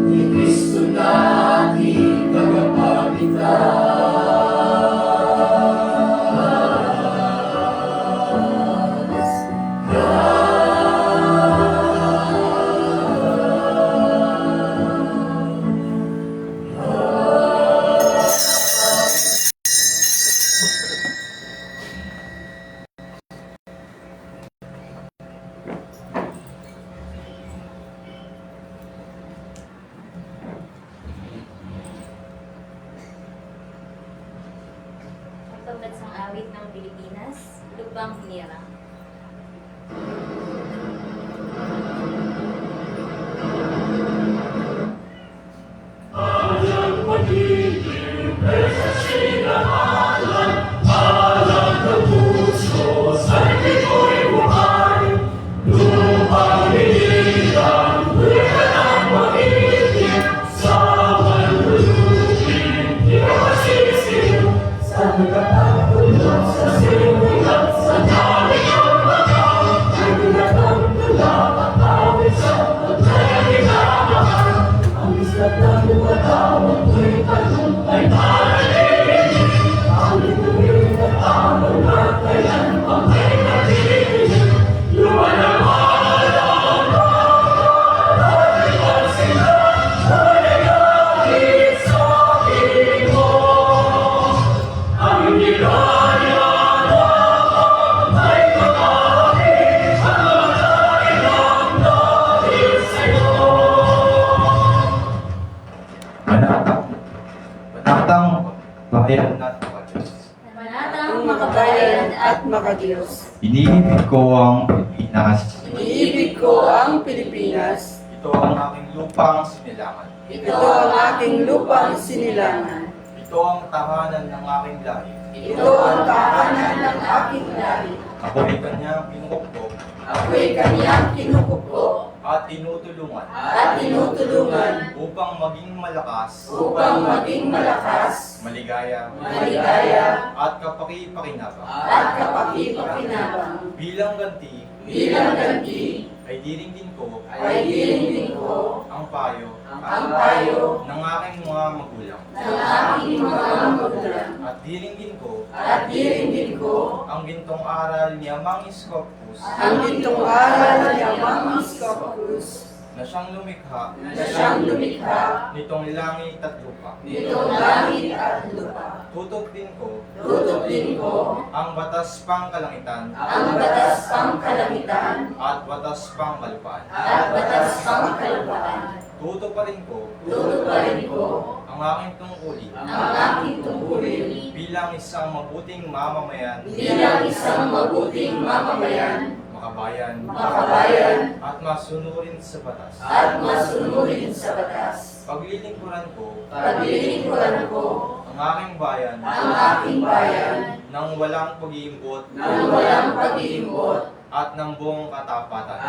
ni Kristo na ating tagapagligtas. Pambansang awit ng Pilipinas, Lupang Hinirang. Banatang at makadiyos. Banatang makabayan at makadiyos. Iniibig ko ang Pilipinas. Iniibig ko ang Pilipinas. Ito ang aking lupang sinilangan. Ito ang aking lupang sinilangan. Ito ang tahanan ng aking lahi. Ito ang tahanan ng aking lahi. Ako'y kanyang pinukupkop Ako'y kanyang kinukupko at tinutulungan at tinutulungan upang maging malakas, maligaya, at kapaki-pakinabang. Bilang ganti, ay diringgin ko ang payo ng aking mga magulang. At diringgin ko ang gintong aral ni Amang Iskopus na siyang lumikha nitong langit at lupa. Tutok din ko ang batas pang kalangitan at batas pang kalupaan. Tutuparin ko ang aking tungkulin bilang isang mabuting mamamayan, makabayan, at masunurin sa batas. Paglilingkuran ko ang aking bayan ng walang pag-iimbot at ng buong katapatan.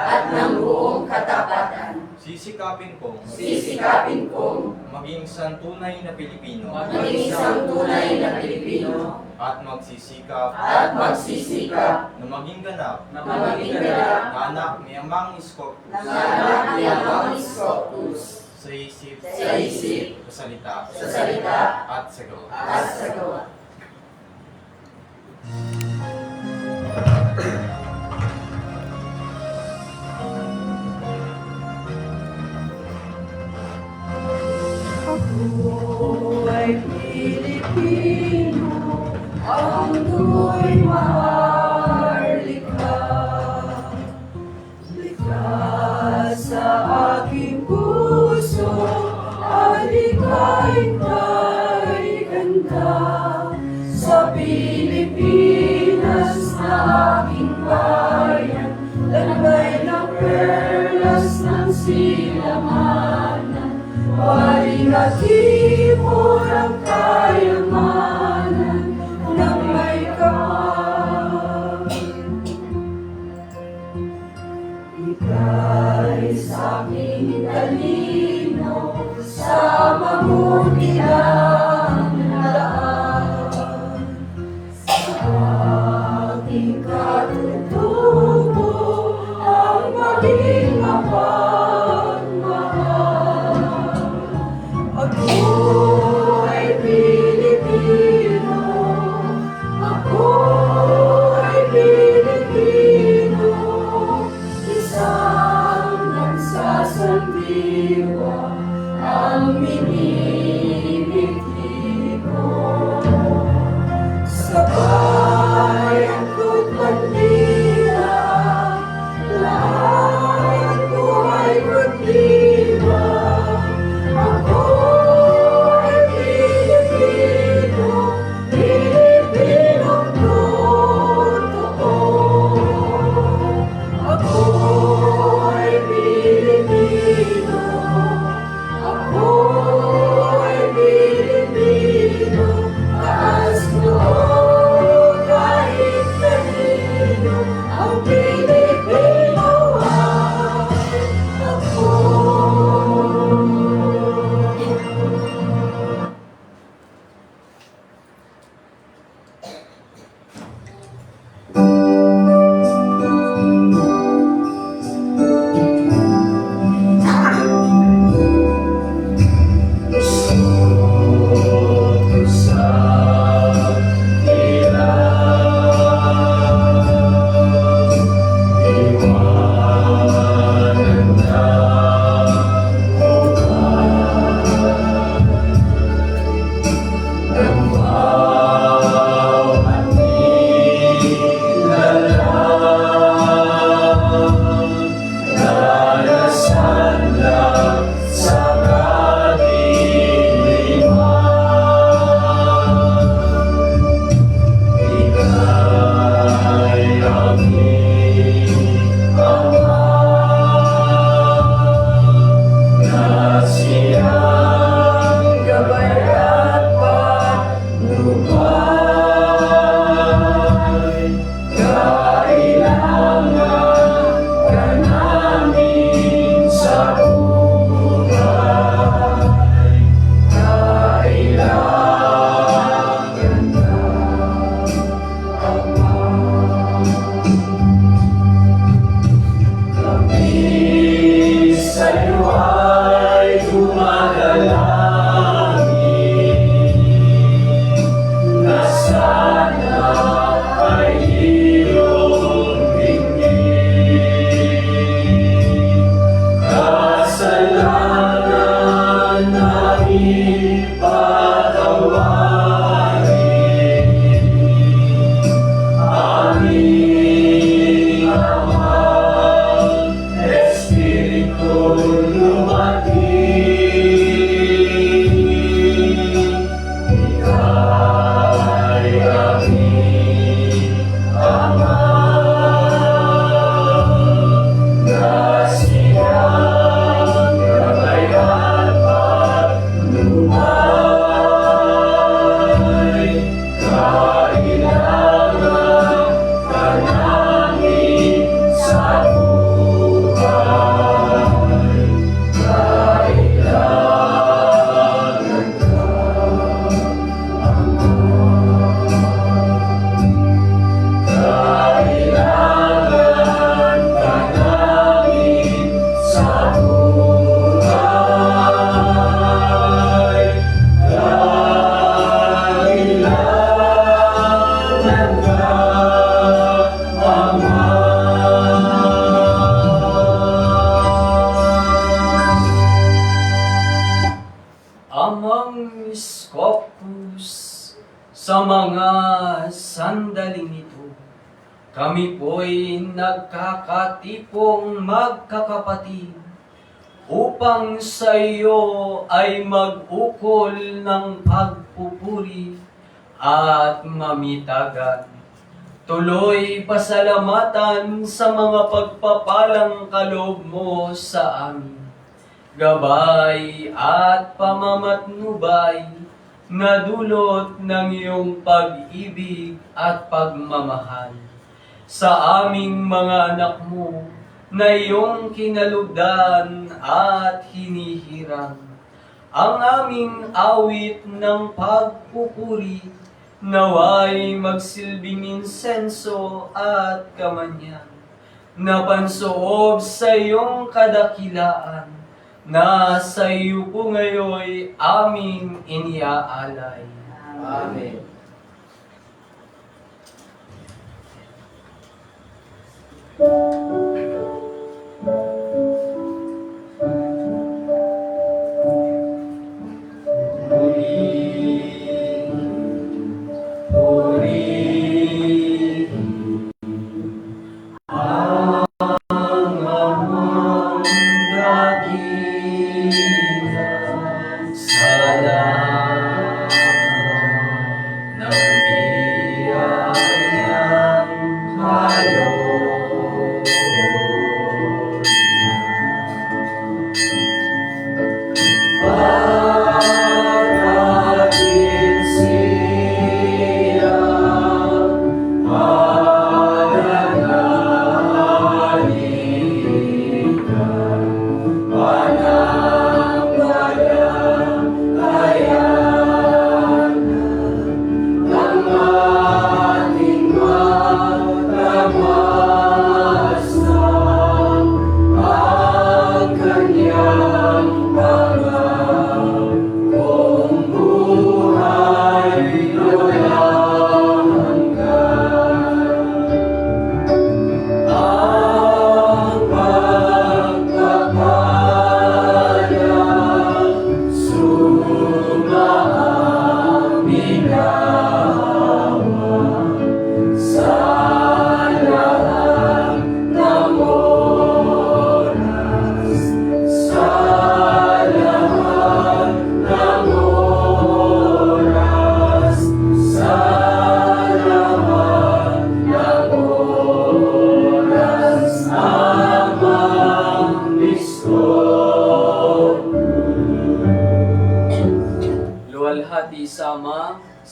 Sisikapin kong maging isang tunay na Pilipino at magsisikap na maging ganap na anak ni Amang Iskopus sa isip, sa salita, at sa gawa. Ako ay Pilipino, ang mundo''y maharlika. Likha sa aking puso, ang likhain kay ganda. Sa Pilipinas na aking bayan, langgay ng perlas ng silamanan. Waring at himor ang kayamanan ng may kapal. Ika'y sa aking talino, sa mabuti ng daan. Sa aking katutubo, ang maging diwa ang minimiti ko. Sa bayan ko't bandila, lahat ko ay kundiwa. Ako'y Pilipino, Pilipinong totoo. Ako'y Pilipino, ako'y Pilipino, taas loob kahit kanino, ang Pilipino ay ako. Amang Scopus, sa mga sandaling ito, kami po'y nagkakatipong magkakapatid upang sa iyo ay mag-ukol ng pagpupuri at mamitagan. Tuloy pasalamatan sa mga pagpapalang kaloob mo sa amin. Gabay at pamamatnubay na dulot ng iyong pag-ibig at pagmamahal sa aming mga anak mo na iyong kinalugdan at hinihirang. Ang aming awit ng pagpupuri naway magsilbing insenso at kamanyan na pansoob sa iyong kadakilaan na sa iyo po ngayoy aming iniaalay. Amen.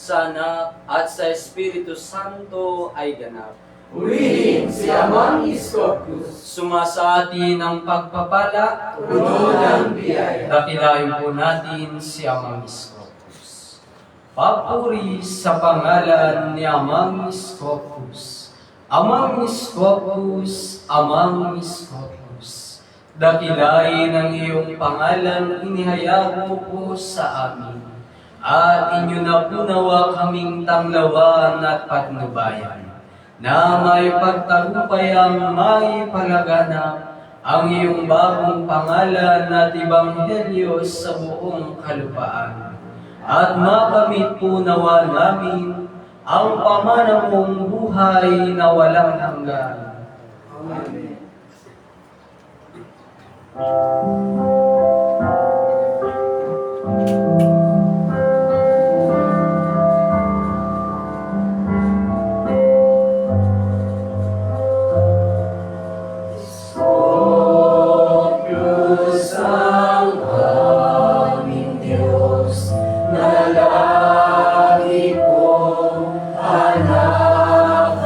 sa Anak, at sa Espiritu Santo ay ganap. Purihin si Amang Iskopus, Sumasa atin ang pagpapala, puno ng biyaya. dakilain po natin si Amang Iskopus. Papuri sa pangalan ni Amang Iskopus. Amang Iskopus, Amang Iskopus. Dakilain ang iyong pangalan, inihayag mo po sa amin. At inyo na po nawa kaming tanglawan at patnubayan, na may pagtagumpayang may palaganap ang iyong bagong pangalan at Ebanghelyo sa buong kalupaan. At makamit po nawa namin ang pamanamong buhay na walang hanggan. Amen. Diyos ang aming Diyos, na lagi kong anak-anak.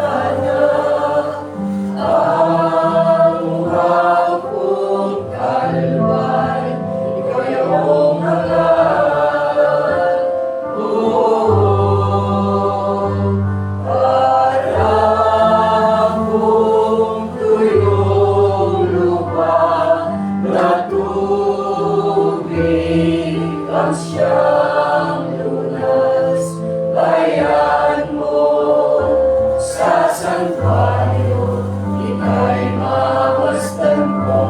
Ang hapong kaluluwa, ikayong hangat. Parang kung tuyong lupa na tubig ang siyang lunas. Bayan mo sa santuaryo, ika'y mamasdan ko.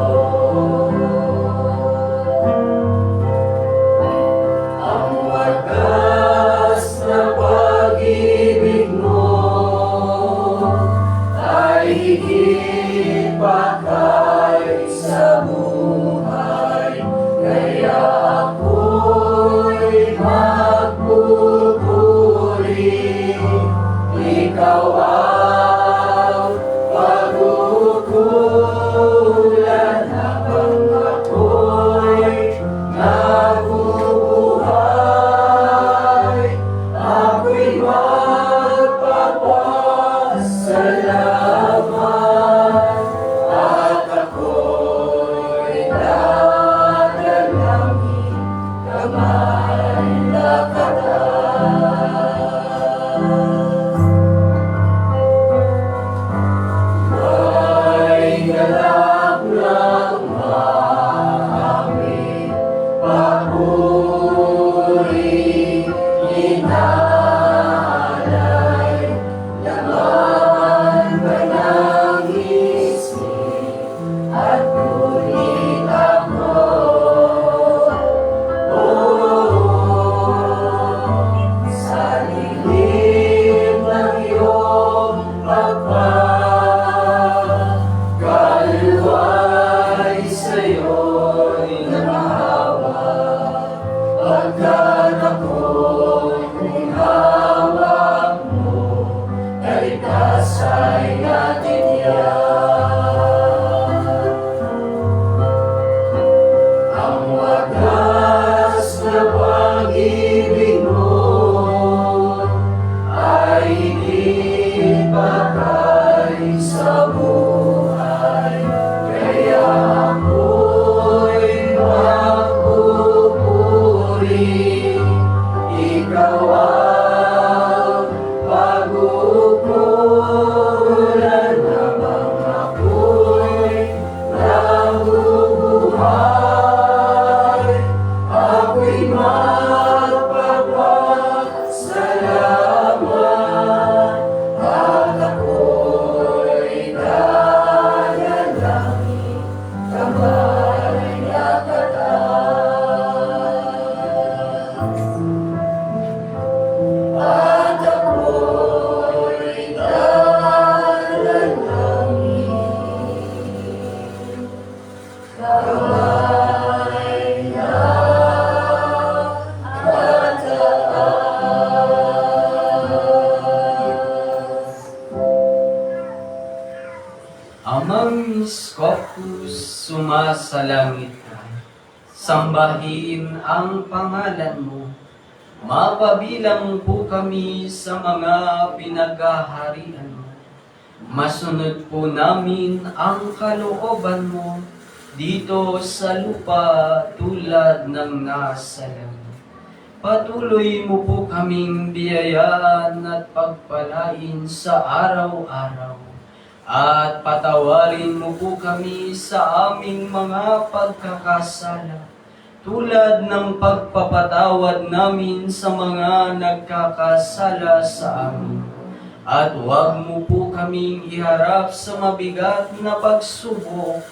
Ang wagas na pag-ibig mo ay higit pa sa buhay, kaya ako'y magpupuri. Ikaw ang pagkukulan habang ako'y nabubuhay. Ako'y magpapasalamat at ako'y dadalangin kamay na may galak na umami, papuri, inalay, laman ba ng isip at ngunit ako? Sa lilim ng iyong pagpapagaluay sa'yo'y nanghawa, pagkat ako'y hawak mo, kaligtasa'y natitiyak. Ang wagas na pag-ibig mo ay higit bagay sa buhay, kaya ako'y magpupuri. Ikaw ang pagkukulan habang ako'y nabubuhay. Ako'y magpapasalamat at ako'y dadalangin kamay na at ako'y dadalangin kamay na Amang Iskopus, sumasalangit ka, sambahin ang pangalan mo, Mapabilang po kami sa mga pinaghaharian mo. Masunod po namin ang kalooban mo dito sa lupa tulad ng nasa langit. Patuloy mo po kaming biyayaan at pagpalain sa araw-araw. At patawarin mo po kami sa aming mga pagkakasala, tulad ng pagpapatawad namin sa mga nagkakasala sa amin. At huwag mo po kaming iharap sa mabigat na pagsubok,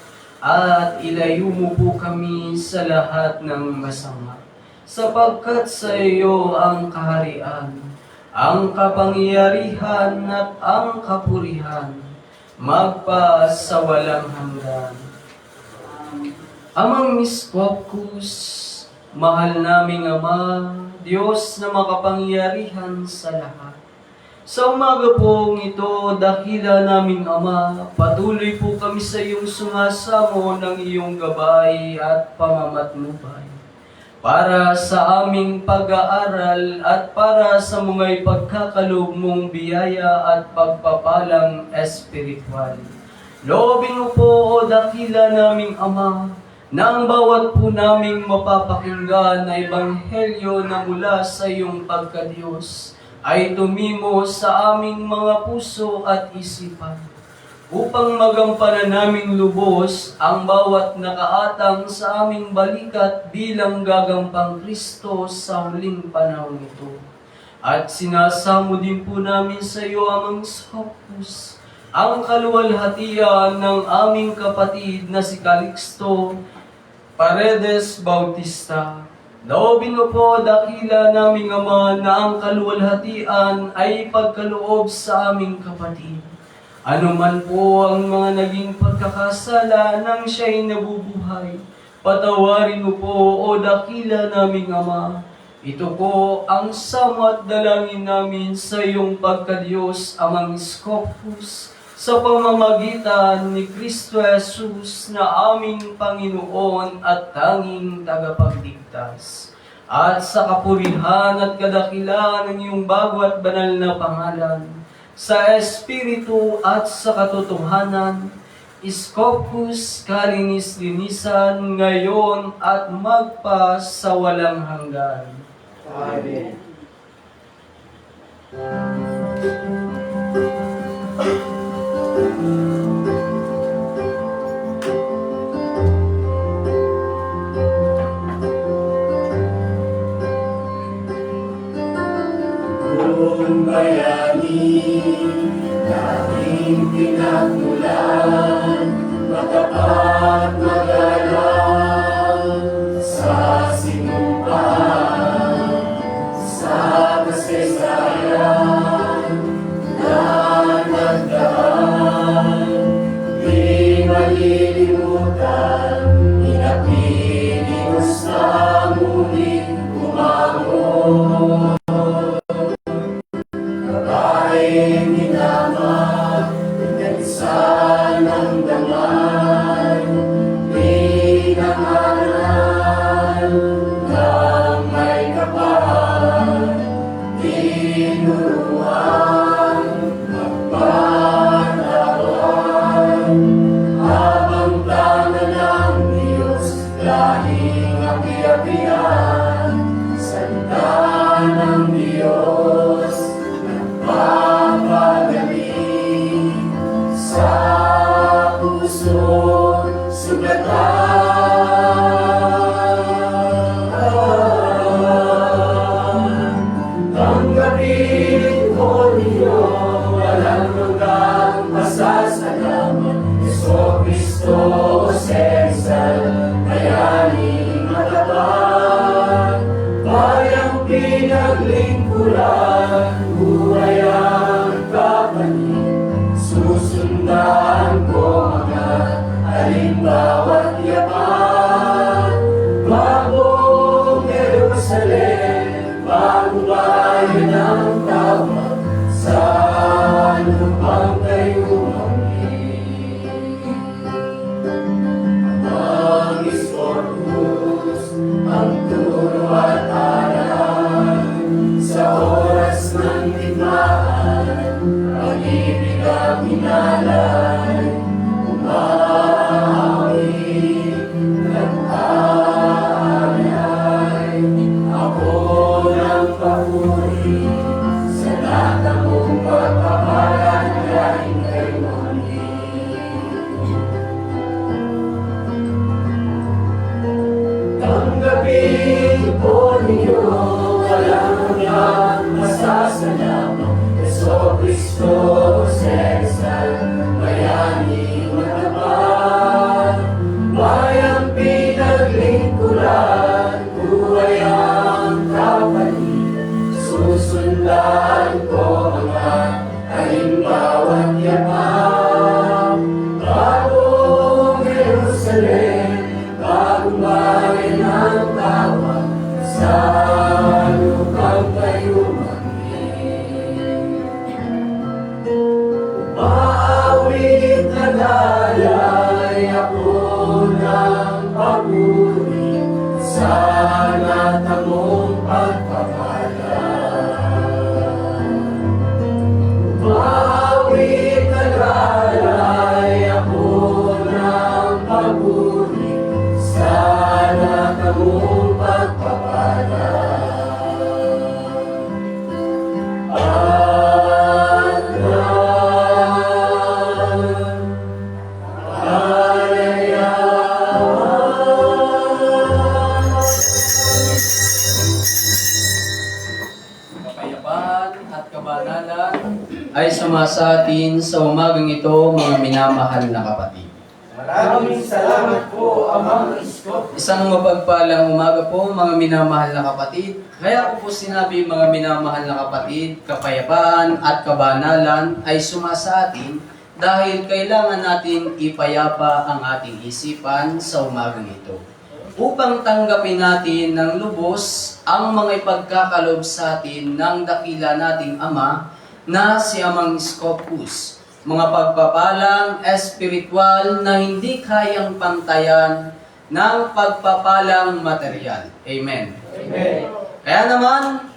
at ilayo mo po kami sa lahat ng masama. Sapagkat sa iyo ang kaharian, ang kapangyarihan at ang kapurihan, magpa sa walang hanggan. Amang Miskopkus, mahal naming Ama, Diyos na makapangyarihan sa lahat. Sa umaga pong ito, dakila naming Ama, patuloy po kami sa iyong sumasamo ng iyong gabay at pamamatnubay. Para sa aming pag-aaral at para sa mga ipagkakaloob mong biyaya at pagpapalang espiritual. Loobin mo po, o dakila naming Ama, na ang bawat po naming mapapakinggan na ebanghelyo na mula sa iyong pagkadiyos ay tumimo sa aming mga puso at isipan, upang magampanan naming lubos ang bawat nakaatang sa aming balikat bilang gagampang Kristo sa huling panahon ito. At sinasamo din po namin sa iyo, Amang Miskopkus, ang kaluwalhatian ng aming kapatid na si Calixto Paredes Bautista. Loobin mo po, dakila naming Ama, na ang kaluwalhatian ay pagkaloob sa aming kapatid. Ano man po ang mga naging pagkakasala nang siya'y nabubuhay, patawarin mo po, o dakila naming Ama. Ito po ang samot dalangin namin sa iyong pagkadiyos, Amang Miskopkus, sa pamamagitan ni Kristo Jesus na aming Panginoon at tanging tagapagligtas. At sa kapurihan at kadakilaan ng iyong bago at banal na pangalan, sa Espiritu at sa katotohanan, Iskopkus kalinis-linisan ngayon at magpa sa walang hanggan. Amen. Kung bayani, daming pinagmulan, matapat magalang sa sinumpaan, sa kasaysayan na nagdaan. Di malilimutan, inapinilos na muling umangon. Kabaeng hinama, pinagsan ng damay, pinangaral ng may kapal, tinuruan, magpanawan, habang plano ng Diyos, lahing api-apian, santa ng Diyos, nagpapagaling sa puso sugatan. Tanggapin ko ninyo, walang lugar masasalamat, Yeso Cristo Cesar, bayaning matapat, bayang pinaglingkuran, buhay ang kapanin, susundan ko mga alimbawat yaman. Bagong Jerusalem, bagong bayan ng tawag, sa lupang kayo mangin. Amang Tanggapin po ninyo, walang hanggang masasalamang Yeso Cristo sa bayani matapat. Bayang pinaglingkuran, buhay ang kapalit. Susundan ko mga halimbawang yaman. Bagong Jerusalem, bagong bayan ng tawag, sa lupang kayo maawit na lalay ako ng papuri sa natamong pagpapala. Maawit na lalay ako ng papuri sa natamong pagpapala. Kapayapaan at kabanalan ay sumasa atin sa umagang ito, mga minamahal na kapatid. Maraming salamat po, Amang Isko. Isang mapagpalang umaga po, mga minamahal na kapatid. Kaya ko po sinabi, mga minamahal na kapatid, kapayapaan at kabanalan ay sumasa atin dahil kailangan natin ipayapa ang ating isipan sa umagang ito upang tanggapin natin ng lubos ang mga ipagkakalob sa atin ng dakila nating Ama na si Amang Scopus. Mga pagpapalang espiritual na hindi kayang pantayan ng pagpapalang material. Amen. Amen. Kaya naman,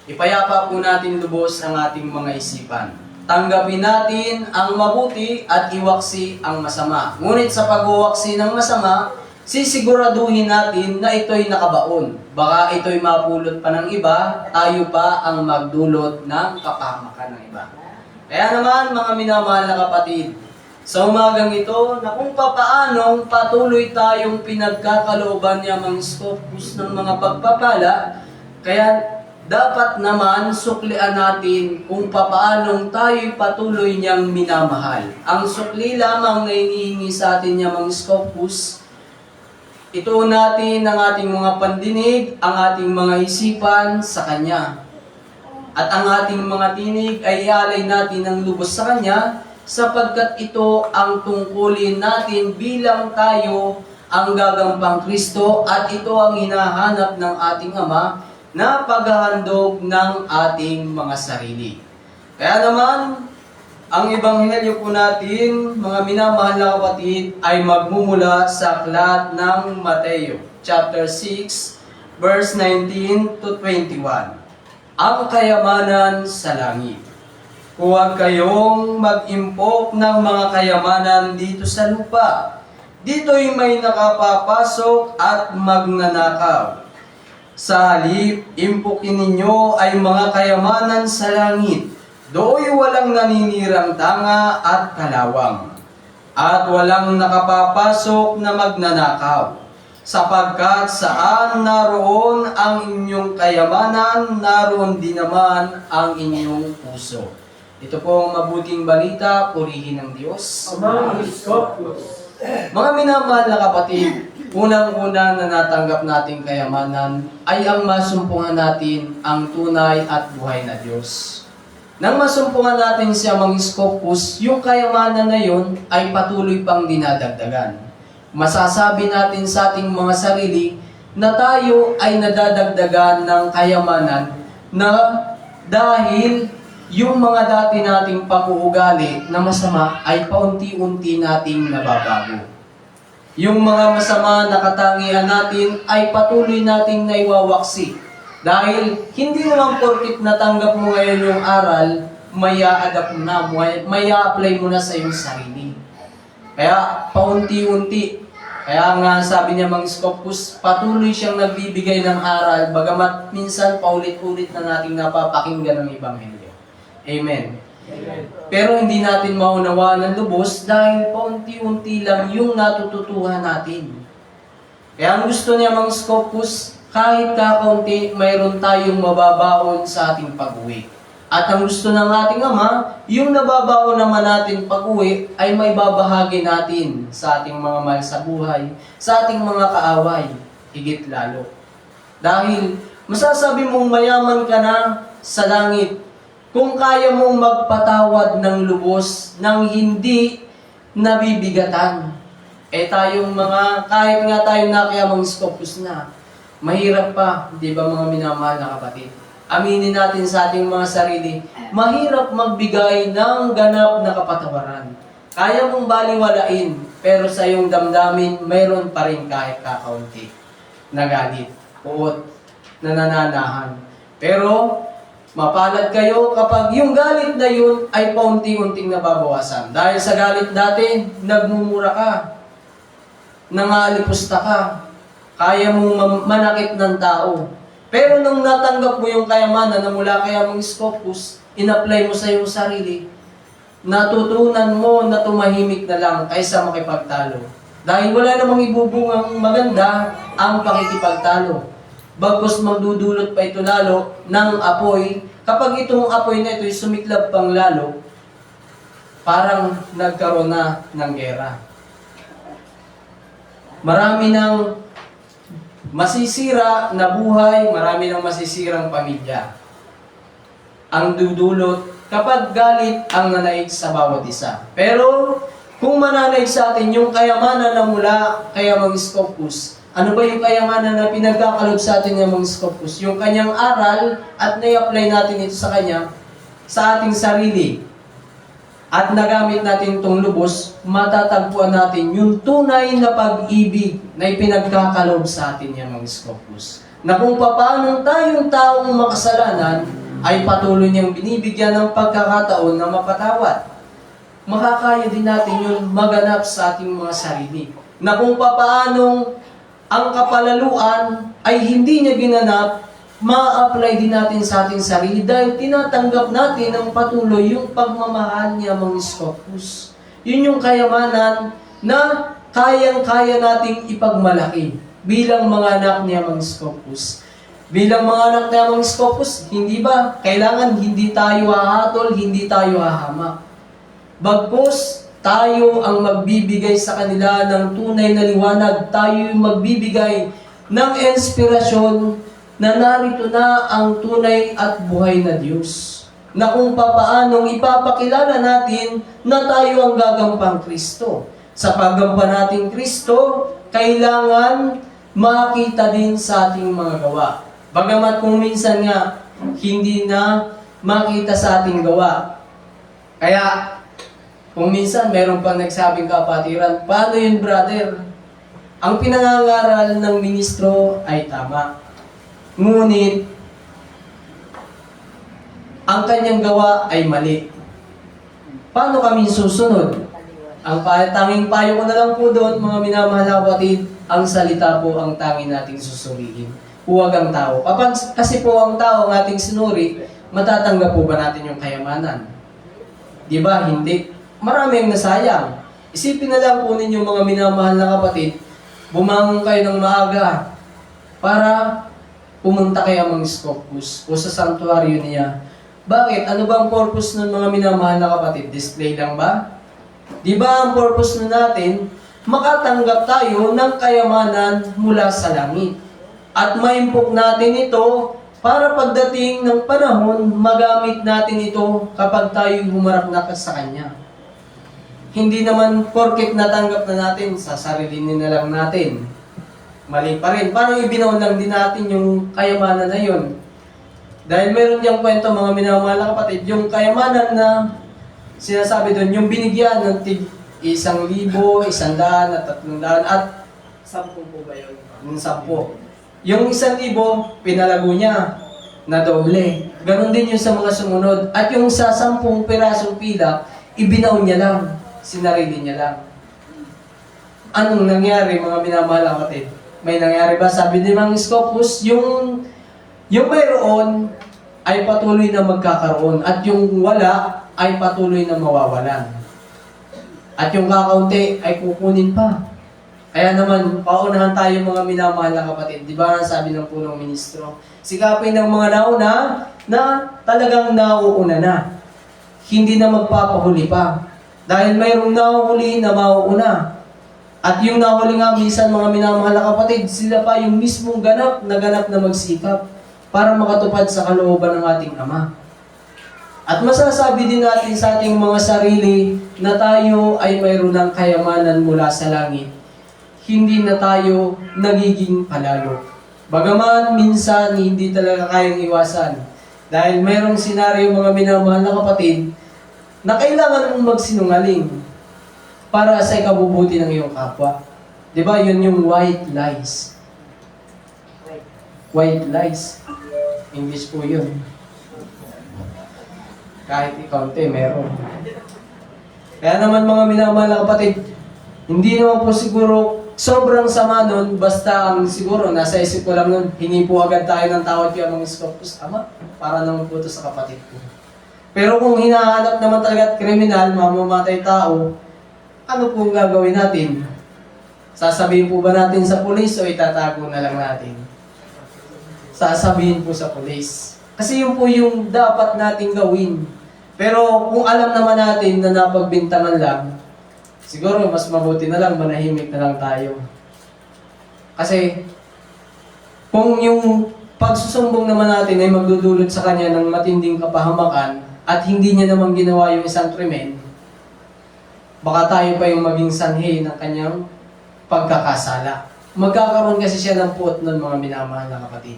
ipayapa po natin lubos ang ating mga isipan. Tanggapin natin ang mabuti at iwaksi ang masama. Ngunit sa pag-uwaksi ng masama, sisiguraduhin natin na ito'y nakabaon. Baka ito'y mapulot pa ng iba, tayo pa ang magdulot ng kapahamakan ng iba. Kaya naman, mga minamahal na kapatid, sa umagang ito, na kung papaanong patuloy tayong pinagkakalooban niya mga Scopus ng mga pagpapala, kaya dapat naman suklian natin kung papaanong tayo'y patuloy niyang minamahal. Ang sukli lamang na inihingi sa atin niya mga Scopus, ito natin ang ating mga pandinig, ang ating mga isipan sa Kanya. At ang ating mga tinig ay ialay natin ng lubos sa Kanya, sapagkat ito ang tungkulin natin bilang tayo ang gagampang Kristo at ito ang hinahanap ng ating Ama na paghahandog ng ating mga sarili. Kaya naman, ang ebanghelyo po natin, mga minamahal na kapatid, ay magmumula sa aklat ng Mateo, chapter 6, verse 19 to 21. Ang kayamanan sa langit. Huwag kayong mag-impok ng mga kayamanan dito sa lupa. Dito'y may nakapapasok at magnanakaw. Sa halip, impukin ninyo ay mga kayamanan sa langit. Do'y walang naninirang tanga at kalawang, at walang nakapapasok na magnanakaw. Sapagkat saan naroon ang inyong kayamanan, naroon din naman ang inyong puso. Ito po ang mabuting balita, purihin ng Diyos. Amang Scopus. Mga minamahal na kapatid, unang-una na natanggap nating kayamanan ay ang masumpungan natin ang tunay at buhay na Diyos. Nang masumpungan natin si Amang Scopus, yung kayamanan na yun ay patuloy pang dinadagdagan. Masasabi natin sa ating mga sarili na tayo ay nadadagdagan ng kayamanan na dahil yung mga dati nating pag-uugali na masama ay paunti-unti nating nababago. Yung mga masama na katangian natin ay patuloy nating naiwawaksi. Dahil hindi naman porkit natanggap mo ngayon yung aral, maya-adapt mo na, maya-apply mo na sa iyong sarili. Kaya paunti-unti. Kaya nga sabi niya Mang Scopus, patuloy siyang nagbibigay ng aral, bagamat minsan paulit-ulit na nating napapakinggan ng Ebanghelyo. Amen. Pero hindi natin maunawaan ng lubos dahil paunti-unti lang yung natututuhan natin. Kaya ang gusto niya mga Scopus, kahit kakaunti, mayroon tayong mababaon sa ating pag-uwi. At ang gusto ng ating Ama, yung nababaon naman natin pag-uwi ay may babahagi natin sa ating mga mahal sa buhay, sa ating mga kaaway, higit lalo. Dahil masasabi mong mayaman ka na sa langit kung kaya mong magpatawad ng lubos ng hindi nabibigatan. Tayong mga, kahit nga tayong nakayamang Scopus na, mahirap pa, di ba mga minamahal na kapatid? Aminin natin sa ating mga sarili, mahirap magbigay ng ganap na kapatawaran. Kaya mong baliwalain, pero sa iyong damdamin, mayroon pa rin kahit kakaunti na galit, uot, nanananahan. Pero, mapalad kayo kapag yung galit na yun ay paunti-unting nababawasan. Dahil sa galit dati, nagmumura ka, nangalipusta ka, kaya mong manakit ng tao. Pero nung natanggap mo yung kayamanan na mula kay Amang Scopus, in-apply mo sa iyong sarili, natutunan mo na tumahimik na lang kaysa makipagtalo. Dahil wala namang ibubungang maganda ang pakikipagtalo. Bagkus magdudulot pa ito lalo ng apoy, kapag itong apoy na ito ay sumiklab pang lalo, parang nagkaroon na ng gera. Marami ng masisira na buhay, marami ng masisirang pamilya. Ang dudulot kapag galit ang nanaig sa bawat isa. Pero kung mananaig sa atin yung kayamanan na mula kay Amang Scopus, ano ba yung kayamanan na pinagkakalob sa atin ng Amang Scopus? Yung kanyang aral at na-apply natin ito sa kanya, sa ating sarili. At nagamit natin itong lubos, matatagpuan natin yung tunay na pag-ibig na ipinagkakalob sa atin yung mga Scopus. Na kung paano tayong taong makasalanan ay patuloy niyang binibigyan ng pagkakataon na mapatawad. Makakaya din natin yun maganap sa ating mga sarili. Na kung paano ang kapalaluan ay hindi niya ginanap, ma-apply din natin sa ating sarili dahil tinatanggap natin ng patuloy yung pagmamahal niya mga Scopus. Yun yung kayamanan na kayang-kaya nating ipagmalaki bilang mga anak niya mga Scopus. Bilang mga anak niya mga Scopus, hindi ba? Kailangan hindi tayo hahatol, hindi tayo hahamak. Bagkus, tayo ang magbibigay sa kanila ng tunay na liwanag. Tayo yung magbibigay ng inspirasyon na narito na ang tunay at buhay na Diyos. Na kung papaanong ipapakilala natin na tayo ang gagampang Kristo. Sa paggampan natin Kristo, kailangan makita din sa ating mga gawa. Bagamat kung minsan nga, hindi na makita sa ating gawa. Kaya, kung minsan meron pang nagsabing kapatiran, paano yun brother? Ang pinangangaral ng ministro ay tama. Ngunit, ang kanyang gawa ay mali. Paano kami susunod? Ang tanging payo ko na lang po doon, mga minamahal na kapatid, ang salita po ang tanging nating susuriin. Huwag ang tao. Kasi po ang tao ang ating sinuri, matatanggap po ba natin yung kayamanan? Di ba? Hindi. Marami ang nasayang. Isipin na lang po ninyo mga minamahal na kapatid, bumangon kayo ng maaga para pumunta kay Amang Scopus o sa sanctuaryo niya. Bakit? Ano ba ang purpose ng mga minamahal na kapatid? Display lang ba? Di ba ang purpose na natin? Makatanggap tayo ng kayamanan mula sa langit. At maimpok natin ito para pagdating ng panahon, magamit natin ito kapag tayo humarap na sa Kanya. Hindi naman porket natanggap na natin, sa sarili na lang natin. Mali pa rin. Parang ibinaw lang din natin yung kayamanan na yun. Dahil meron diyang kwento mga minamahal na kapatid, yung kayamanan na sinasabi doon, yung binigyan ng 1,000, 100, at 300, at 10 po ba yun? Yung 10. Yung 1,000, pinalago niya na doble. Ganon din yung sa mga sumunod. At yung sa 10 pirasong pila, ibinaw niya lang. Sinarili niya lang. Anong nangyari mga minamahal na kapatid? May nangyari ba? Sabi ni Mang Scopus, yung mayroon ay patuloy na magkakaroon at yung wala ay patuloy na mawawalan. At yung kakaunti ay kukunin pa. Kaya naman, paunahan tayo mga minamahal na kapatid. Di ba sabi ng punong ministro? Sikapin ng mga nauna na talagang nauuna na. Hindi na magpapahuli pa. Dahil mayroong nahuhuli na mauuna. At yung nahuli nga minsan mga minamahal na kapatid, sila pa yung mismong ganap na magsikap para makatupad sa kalooban ng ating Ama. At masasabi din natin sa ating mga sarili na tayo ay mayroon ng kayamanan mula sa langit. Hindi na tayo nagiging palalo. Bagaman minsan hindi talaga kayang iwasan. Dahil mayroong senaryo mga minamahal na kapatid na kailangan mong magsinungaling para sa ikabubuti ng iyong kapwa. Di ba? Yun yung white lies. White lies. English po yun. Kahit ikaunti, meron. Kaya naman mga minamahal na kapatid, hindi naman po siguro sobrang sama nun, basta ang siguro, nasa isip ko lang nun, hingi po agad tayo ng tawad kay Amang Scopus, Ama, para naman po ito sa kapatid ko. Pero kung hinahanap naman talaga at kriminal, mamamatay tao, ano pong gagawin natin? Sasabihin po ba natin sa pulis o itatago na lang natin? Sasabihin po sa pulis. Kasi yun po yung dapat nating gawin. Pero kung alam naman natin na napagbintangan lang, siguro mas mabuti na lang, manahimik na lang tayo. Kasi kung yung pagsusumbong naman natin ay magdudulot sa kanya ng matinding kapahamakan at hindi niya naman ginawa yung isang krimen, baka tayo pa yung maging sanhi ng kanyang pagkakasala. Magkakaroon kasi siya ng puot nun, mga minamahal na kapatid.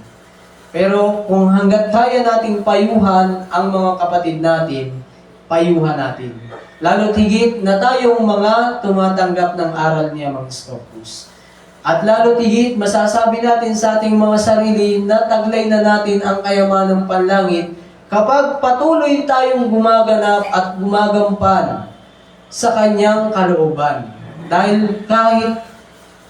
Pero kung hanggat kaya nating payuhan ang mga kapatid natin, payuhan natin. Lalo't higit na tayong mga tumatanggap ng aral ni Amang Scopus. At lalo't higit, masasabi natin sa ating mga sarili na taglay na natin ang kayamanang panlangit kapag patuloy tayong gumaganap at gumagampan sa kanyang kalooban. Dahil kahit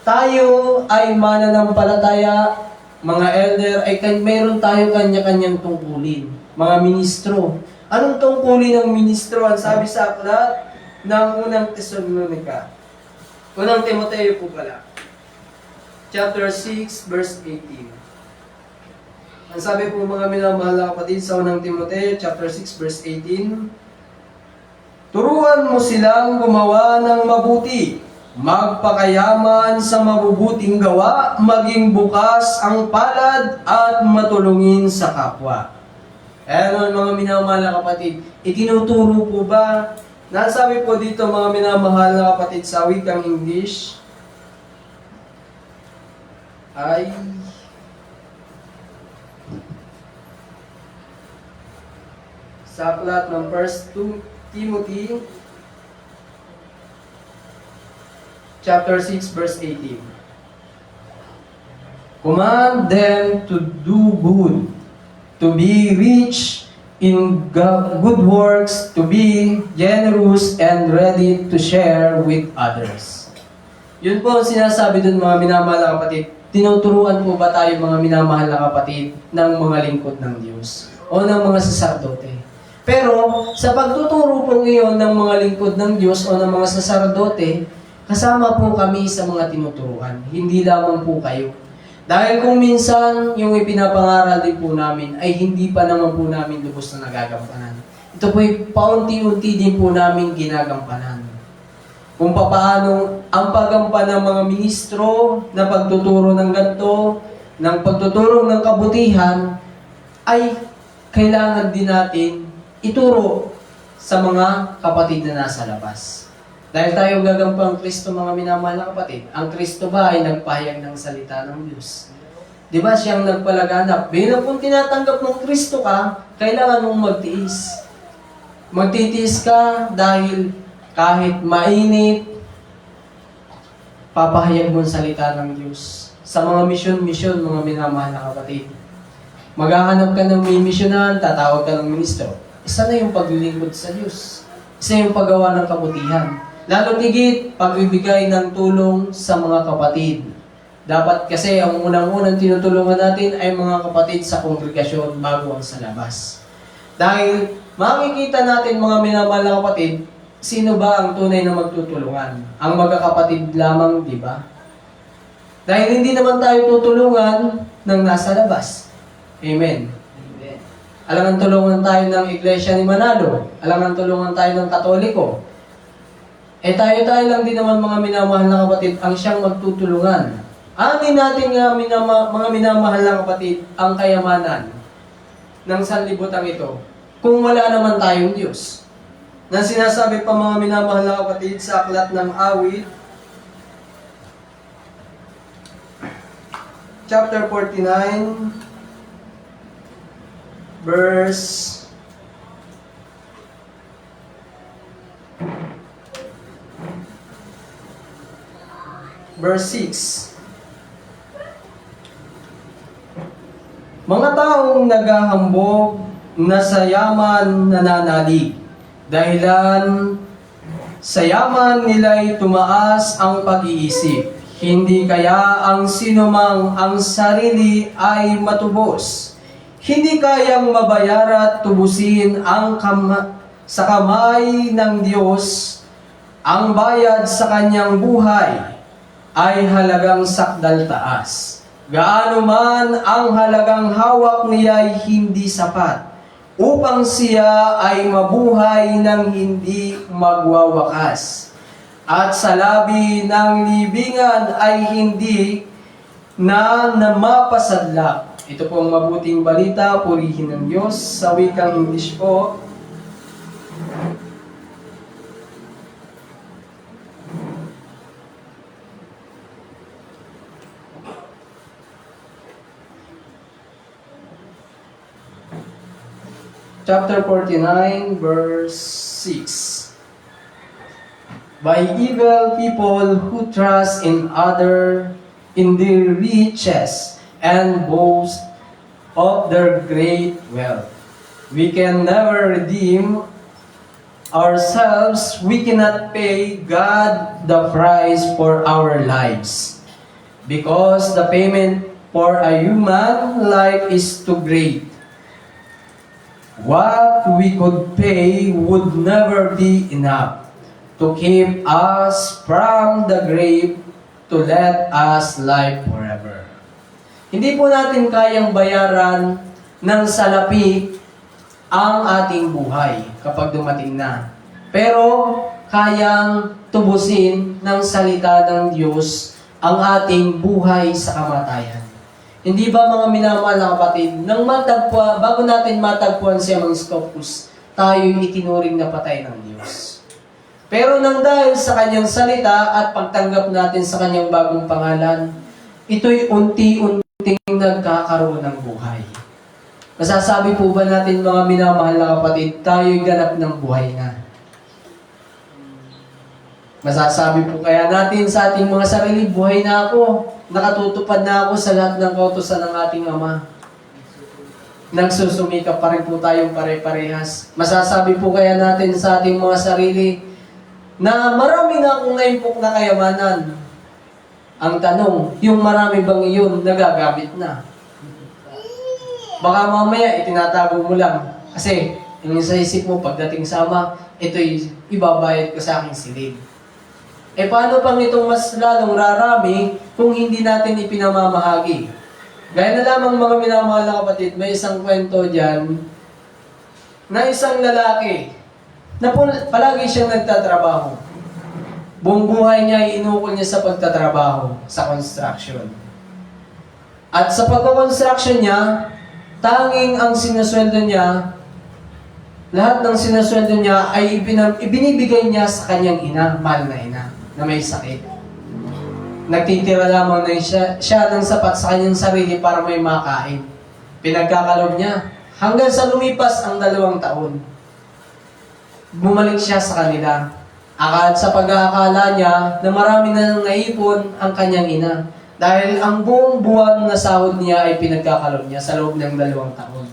tayo ay mananampalataya, mga elder, ay mayroon tayo kanya-kanyang tungkulin. Mga ministro. Anong tungkulin ng ministro? Ang sabi sa aklat ng unang Tesalonica. Unang Timoteo po pala. Chapter 6, verse 18. Ang sabi po mga minamahal na kapatid sa unang Timoteo, chapter 6, verse 18. Turuan mo silang gumawa ng mabuti, magpakayaman sa mabubuting gawa, maging bukas ang palad at matulungin sa kapwa. Kaya mga minamahal na kapatid, itinuturo po ba? Nasabi po dito mga minamahal na kapatid sa wikang English ay sa aklat ng 1 Timothy chapter 6 verse 18. Command them to do good, to be rich in good works, to be generous and ready to share with others. Yun po ang sinasabi dun mga minamahal na kapatid. Tinuturuan po ba tayo mga minamahal na kapatid ng mga lingkod ng Diyos o ng mga saserdote? Pero sa pagtuturo po ngayon ng mga lingkod ng Diyos o ng mga saserdote, kasama po kami sa mga tinuturuan. Hindi lamang po kayo. Dahil kung minsan yung ipinapangaral din po namin ay hindi pa naman po namin lubos na nagagampanan. Ito po ay paunti-unti din po namin ginagampanan. Kung papaano ang paggampan ng mga ministro na pagtuturo ng ganito, ng pagtuturo ng kabutihan, ay kailangan din natin ituro sa mga kapatid na nasa labas. Dahil tayo gagampang Kristo mga minamahal na kapatid, ang Kristo ba ay nagpahayag ng salita ng Diyos? Di ba siyang nagpalaganap? Bilang kung tinatanggap ng Kristo ka, kailangan mong magtiis. Magtitiis ka dahil kahit mainit, papahayag mo ang salita ng Diyos. Sa mga misyon, mga minamahal na kapatid. Maghahanap ka ng may misyonan, tatawag ka ng ministro. Isa na yung paglilingkod sa Diyos. Isa yung paggawa ng kabutihan. Lalo tigit, pagbibigay ng tulong sa mga kapatid. Dapat kasi ang unang-unang tinutulungan natin ay mga kapatid sa kongregasyon bago ang sa labas. Dahil makikita natin mga minamahal na kapatid, sino ba ang tunay na magtutulungan? Ang magkakapatid lamang, di ba? Dahil hindi naman tayo tutulungan ng nasa labas. Amen. Alangan tulungan tayo ng Iglesia ni Manalo. Alangan tulungan tayo ng Katoliko. Tayo lang din naman mga minamahal na kapatid ang siyang magtutulungan. Amin natin nga mga minamahal na kapatid ang kayamanan ng sanlibutan ito kung wala naman tayong Diyos. Na sinasabi pa mga minamahal na kapatid sa aklat ng Awit, chapter 49, verse 6. Mga taong naghahambog na sa yaman nananalig, dahilan sa yaman nila'y tumaas ang pag-iisip. Hindi kaya ang sinumang ang sarili ay matubos. Hindi kayang mabayaran at tubusin sa kamay ng Diyos ang bayad sa kanyang buhay ay halagang sakdal taas. Gaano man ang halagang hawak niya ay hindi sapat upang siya ay mabuhay ng hindi magwawakas. At sa labi ng libingan ay hindi na mapasadlak. Ito po ang mabuting balita, purihin ng Diyos. Sa wikang English po, chapter 49, verse 6. By evil people who trust in their riches and boast of their great wealth. We can never redeem ourselves. We cannot pay God the price for our lives, because the payment for a human life is too great. What we could pay would never be enough to keep us from the grave, to let us live forever. Hindi po natin kayang bayaran ng salapi ang ating buhay kapag dumating na. Pero kayang tubusin ng salita ng Diyos ang ating buhay sa kamatayan. Hindi ba mga minamahal na kapatid, bago natin matagpuan si Amang Scopus, tayo'y itinuring na patay ng Diyos. Pero nang dahil sa kanyang salita at pagtanggap natin sa kanyang bagong pangalan, ito'y unti-unting nagkakaroon ng buhay. Masasabi po ba natin mga minamahal na kapatid, tayo'y ganap ng buhay na? Masasabi po kaya natin sa ating mga sarili, buhay na ako, nakatutupad na ako sa lahat ng kautusan ng ating Ama. Nagsusumikap pa rin po tayong pare-parehas. Masasabi po kaya natin sa ating mga sarili na marami na akong naimpok na kayamanan. Ang tanong, yung marami bang iyon nagagamit na? Baka mamaya itinatago mo lang. Kasi yung sa isip mo, pagdating sa Ama, ito'y ibabayad ko sa aking silid. Paano pang itong mas lalong rarami kung hindi natin ipinamamahagi? Gaya na lamang mga minamahal na kapatid, may isang kwento dyan na isang lalaki na palagi siyang nagtatrabaho. Buong buhay niya ay inukol niya sa pagtatrabaho, sa construction. At sa pagkakonstruction niya, tanging ang sinusweldo niya, lahat ng sinusweldo niya ay ibinibigay niya sa kanyang ina, mahal na ina, na may sakit. Nagtitira lamang na siya ng sapat sa kanyang sarili para may makain. Pinagkakalob niya hanggang sa lumipas ang 2 taon. Bumalik siya sa kanila. Akad sa pag-aakala niya na marami na nang naipon ang kanyang ina. Dahil ang buong buwan na sahod niya ay pinagkakalob niya sa loob ng 2 taon.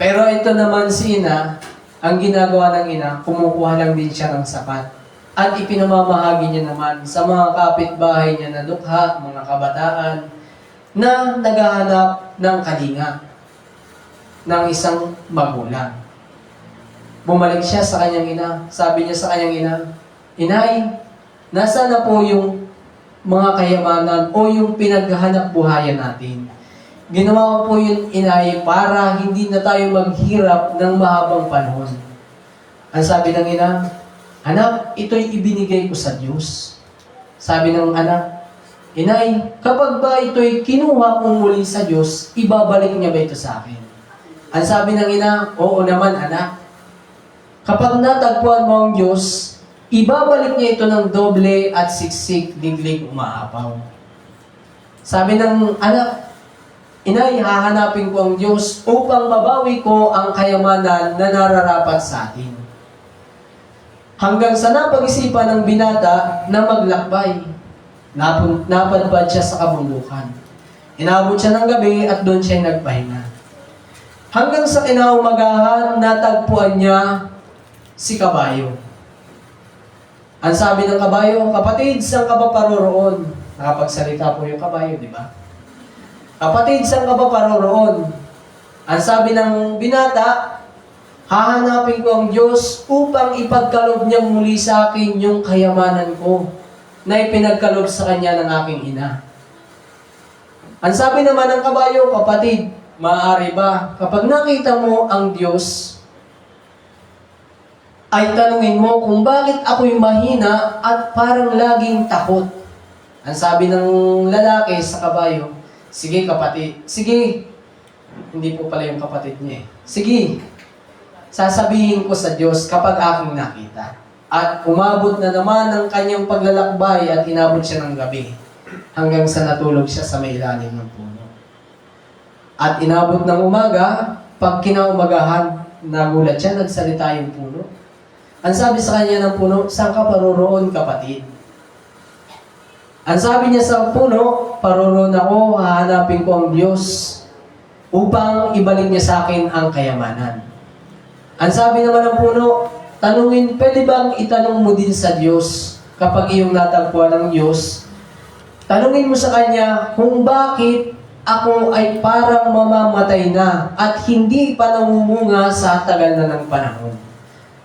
Pero ito naman si ina, ang ginagawa ng ina, kumukuha lang din siya ng sapat. At ipinamamahagi niya naman sa mga kapitbahay niya na dukha, mga kabataan, na naghahanap ng kalinga ng isang magulang. Bumalik siya sa kanyang ina. Sabi niya sa kanyang ina, "Inay, nasa na po yung mga kayamanan o yung pinaghahanap buhayan natin. Ginawa ko po yun, inay, para hindi na tayo maghirap ng mahabang panahon. Ang sabi ng ina, anak, ito'y ibinigay ko sa Diyos. Sabi ng anak, inay, kapag ba ito'y kinuha kong muli sa Diyos, ibabalik niya ba ito sa akin? Ang sabi ng ina, oo naman anak. Kapag natagpuan mo ang Diyos, ibabalik niya ito ng doble at siksik, diglig, umaapaw. Sabi ng anak, inay, hahanapin ko ang Diyos upang mabawi ko ang kayamanan na nararapat sa atin. Hanggang sa napag-isipan ng binata na maglakbay, napadpad siya sa kabundukan. Inabot siya ng gabi at doon siya nagpahinga. Hanggang sa kinaumagahan, natagpuan niya si kabayo. Ang sabi ng kabayo, kapatid, saan ka ba paroroon? Nakapagsalita po yung kabayo, di ba? Kapatid, saan ka ba paroroon? Ang sabi ng binata, hahanapin ko ang Diyos upang ipagkaloob niyang muli sa akin yung kayamanan ko na ipinagkaloob sa kanya ng aking ina. Ang sabi naman ng kabayo, kapatid, maaari ba, kapag nakita mo ang Diyos, ay tanungin mo kung bakit ako'y mahina at parang laging takot. Ang sabi ng lalaki sa kabayo, sige kapatid, sige. Hindi po pala yung kapatid niya eh. Sige, sasabihin ko sa Diyos kapag aking nakita. At umabot na naman ang kanyang paglalakbay at inabot siya ng gabi hanggang sa natulog siya sa may ilalim ng puno. At inabot ng umaga, pag kinaumagahan, nagulat siya, nagsalita yung puno. Ang sabi sa kanya ng puno, saan ka paroroon kapatid? Ang sabi niya sa puno, paroroon ako, hahanapin ko ang Diyos upang ibalik niya sa akin ang kayamanan. Ang sabi naman ng puno, tanungin, pwede bang itanong mo din sa Diyos kapag iyong natagpuan ng Diyos? Tanungin mo sa Kanya kung bakit ako ay parang mamamatay na at hindi pa namumunga sa tagal na ng panahon.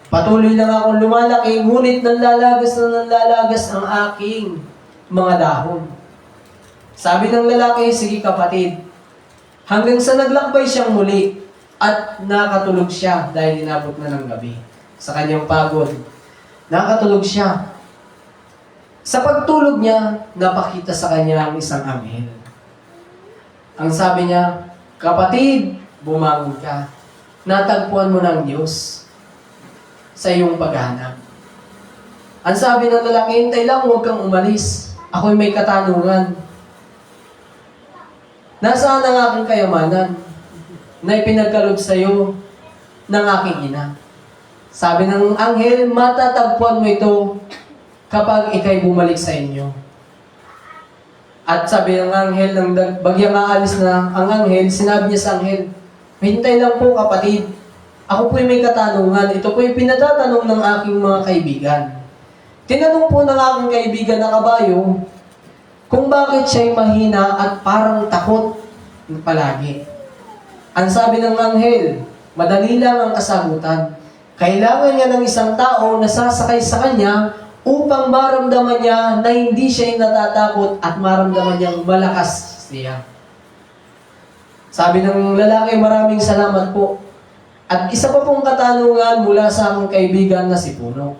Patuloy lang akong lumalaki, ngunit nanlalagas na nanlalagas ang aking mga dahon. Sabi ng lalaki, sige kapatid, hanggang sa naglakbay siyang muli at nakatulog siya dahil inabot na ng gabi. Sa kanyang pagod, nakatulog siya. Sa pagtulog niya, napakita sa kanya ang isang anghel. Ang sabi niya, kapatid, bumangon ka. Natagpuan mo ng Diyos sa iyong paghahanap. Ang sabi ng lalaki, hintay lang, huwag kang umalis. Ako'y may katanungan. Nasaan ang aking kayamanan na ipinagkaloob sa iyo ng aking ina? Sabi ng anghel, matatagpuan mo ito kapag ikay bumalik sa inyo. At sabi ng anghel, nang bagyang aalis na ang anghel, sinabi niya sa anghel, hintay lang po kapatid, ako po'y may katanungan. Ito po'y pinatatanong ng aking mga kaibigan. Tinanong po ng aking kaibigan na kabayo kung bakit siya'y mahina at parang takot palagi. Ang sabi ng anghel, madali lang ang kasagutan. Kailangan niya ng isang tao na sasakay sa kanya upang maramdaman niya na hindi siya natatakot at maramdaman niyang malakas siya. Sabi ng lalaki, maraming salamat po. At isa pa pong katanungan mula sa aking kaibigan na si Puno.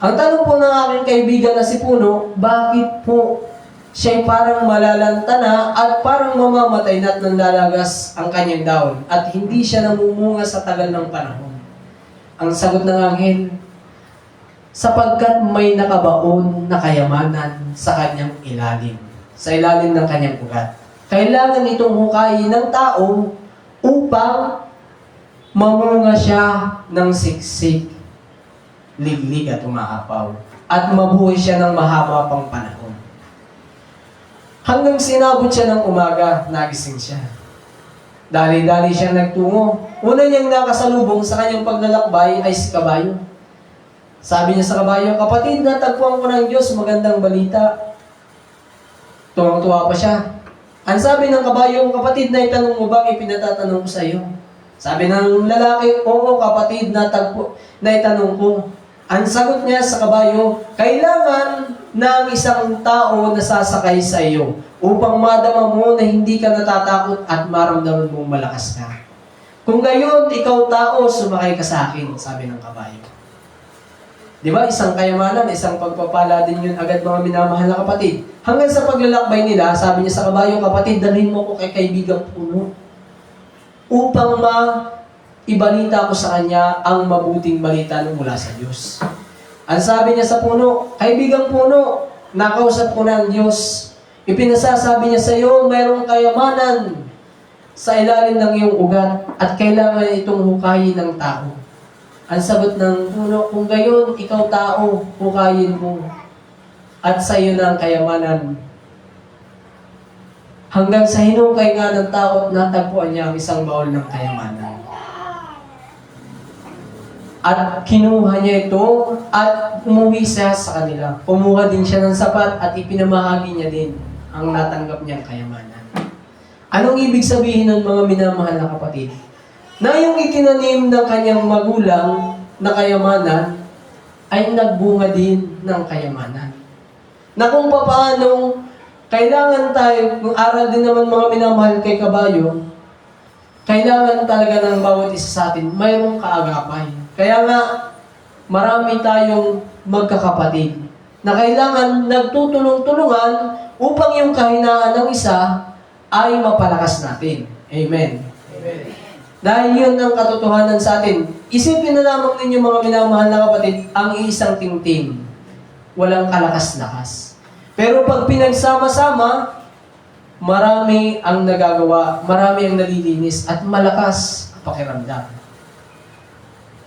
Ang tanong po ng aking kaibigan na si Puno, bakit po siya'y parang malalanta na at parang mamamatay na at nanlalagas ang kanyang daon at hindi siya namumunga sa tagal ng panahon? Ang sagot ng anghel, sapagkat may nakabaon na kayamanan sa kanyang ilalim, sa ilalim ng kanyang ugat. Kailangan itong hukayin ng tao upang mamunga siya ng siksik, liglig at umaapaw, at mabuhay siya ng mahaba pang panahon. Hanggang sinabot siya ng umaga, nagising siya. Dali-dali siya nagtungo. Una niyang nakasalubong sa kanyang paglalakbay ay si kabayo. Sabi niya sa kabayo, kapatid, natagpuan ko ng Diyos, magandang balita. Tuwang-tuwa pa siya. Ang sabi ng kabayo, kapatid, naitanong mo bang ipinatatanong ko sa iyo? Sabi ng lalaki, oo kapatid, naitanong ko. Ang sagot niya sa kabayo, kailangan ng isang tao na sasakay sa iyo upang madama mo na hindi ka natatakot at maramdaman mong malakas ka. Kung gayon, ikaw tao, sumakay ka sa akin, sabi ng kabayo. Di ba? Isang kayamanan, isang pagpapala din yun agad mga minamahal na kapatid. Hanggang sa paglalakbay nila, sabi niya sa kabayo, kapatid, dalhin mo ko kay kaibigang puno upang ibalita ko sa kanya ang mabuting balita mula sa Diyos. Ang sabi niya sa puno, kaibigang puno, nakausap ko na ang Diyos. Ipinasasabi niya sa iyo, mayroong kayamanan sa ilalim ng iyong ugat at kailangan itong hukayin ng tao. Ang sagot ng puno, kung gayon, ikaw tao, hukayin mo. At sa iyo na ang kayamanan. Hanggang sa hinukay nga ng tao at natagpuan niya ang isang baol ng kayamanan. At kinuha niya ito at umuwi siya sa kanila. Kumuha din siya ng sapat at ipinamahagi niya din ang natanggap niyang kayamanan. Anong ibig sabihin ng mga minamahal na kapatid? Na yung itinanim ng kanyang magulang na kayamanan ay nagbunga din ng kayamanan. Na kung paano kailangan tayo, kung aral din naman mga minamahal kay kabayo, kailangan talaga ng bawat isa sa atin mayroong kaagapay. Kaya nga, marami tayong magkakapatid na kailangan nagtutulong-tulungan upang yung kahinaan ng isa ay mapalakas natin. Amen. Dahil yun ang katotohanan sa atin. Isipin na lamang ninyo mga minamahal na kapatid, ang isang tingting. Walang kalakas-lakas. Pero pag pinagsama-sama, marami ang nagagawa, marami ang nalilinis, at malakas ang pakiramdam.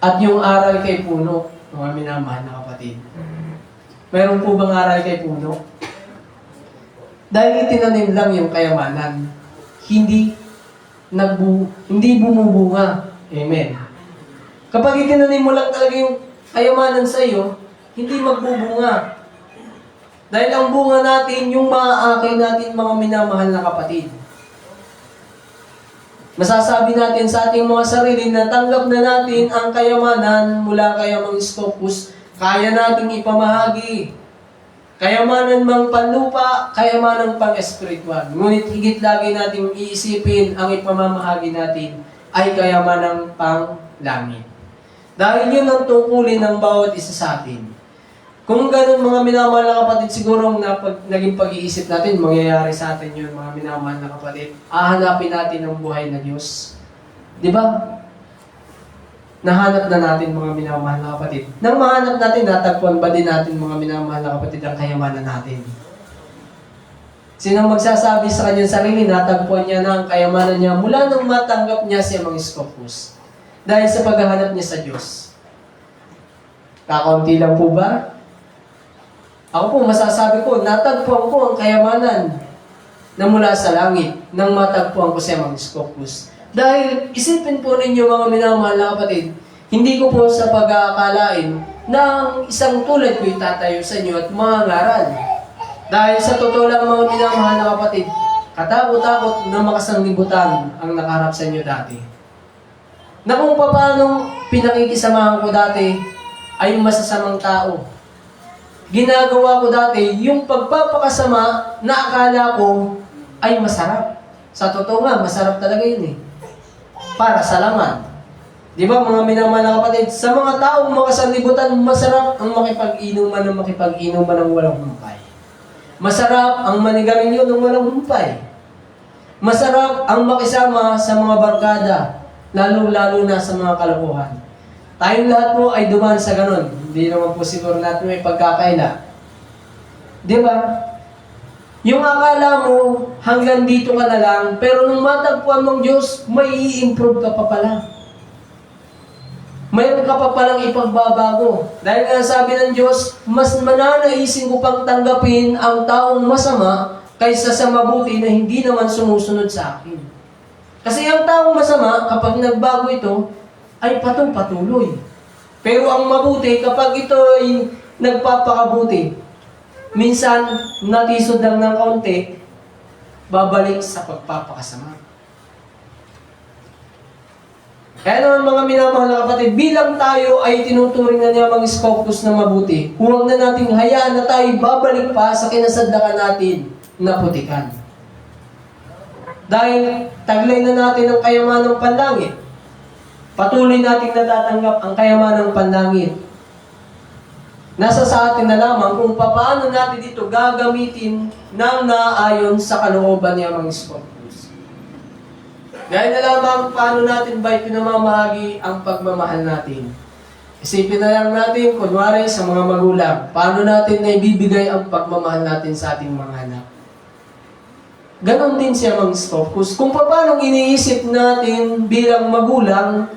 At yung aral kay puno, mga minamahal na kapatid. Mayroon po bang aral kay puno? Dahil itinanim lang yung kayamanan, hindi bumubunga. Amen. Kapag itinanim mo lang talaga yung kayamanan sa iyo, hindi magbubunga. Dahil ang bunga natin, yung maaakay natin mga minamahal na kapatid. Masasabi natin sa ating mga sarili na tanggap na natin ang kayamanan mula kay Amang Scopus, kaya nating ipamahagi. Kayamanan mang panlupa, kayamanan pang espiritual. Ngunit higit lagi nating iisipin ang ipamamahagi natin ay kayamanang pang langit. Dahil yun ang tungkulin ng bawat isa sa atin. Kung ganun mga minamahal na kapatid, siguro naging pag-iisip natin, mangyayari sa atin yun mga minamahal na kapatid. Hahanapin natin ang buhay na Diyos. Di ba? Nahanap na natin mga minamahal na kapatid. Nang mahanap natin, natagpuan ba din natin mga minamahal na kapatid ang kayamanan natin? Sinang magsasabi sa kanyang sarili, natagpuan niya na ang kayamanan niya mula nang matanggap niya si Amang Scopus. Dahil sa paghahanap niya sa Diyos. Kakaunti lang po ba? Ako po, masasabi ko, natagpuan ko ang kayamanan na mula sa langit nang matagpuan ko si Amang Scopus. Dahil isipin po ninyo mga minamahal na kapatid, hindi ko po sa pag-aakalain na isang tulad ko itatayo sa inyo at mangaral. Dahil sa totoo lang mga minamahal na kapatid, katakot-takot na makasanglibutan ang nakaharap sa inyo dati. Na kung paano pinakikisamahan ko dati ay masasamang tao. Ginagawa ko dati yung pagpapakasama na akala ko ay masarap. Sa totoo nga, masarap talaga yun eh. Para sa laman. Di ba mga minamahal na kapatid, sa mga taong makasanlibutan, masarap ang makipag-inuman ng walang humpay. Masarap ang manigarilyo ng walang humpay. Masarap ang makisama sa mga barkada, lalo-lalo na sa mga kalokohan. Tayong lahat po ay dumaan sa ganon. Hindi naman po siguro natin may pagkakaila. Di ba? Yung akala mo, hanggang dito ka na lang, pero nung matagpuan mong Diyos, may i-improve ka pa pala. Mayroon ka pa palang ipagbabago. Dahil nga sabi ng Diyos, mas mananaisin ko pang tanggapin ang taong masama kaysa sa mabuti na hindi naman sumusunod sa akin. Kasi ang taong masama, kapag nagbago ito, ay patuloy. Pero ang mabuti, kapag ito ay nagpapakabuti, minsan, natisod lang ng kaunti, babalik sa pagpapakasama. Kaya naman mga minamahal na kapatid, bilang tayo ay tinuturing na niya mga Scopus na mabuti, huwag na nating hayaan na tayo babalik pa sa kinasadlakan natin na putikan. Dahil taglay na natin ang kayamanang panlangit. Patuloy nating natatanggap ang kayamanang panlangit. Nasa sa atin na lamang kung paano natin dito gagamitin ng naayon sa kalooban niya mga Scopus. Gaya na lamang paano natin ba pinamamahagi ang pagmamahal natin. Isipin na lang natin, kunwari sa mga magulang, paano natin na ibibigay ang pagmamahal natin sa ating mga anak. Ganon din siya mga Scopus. Kung paano iniisip natin bilang magulang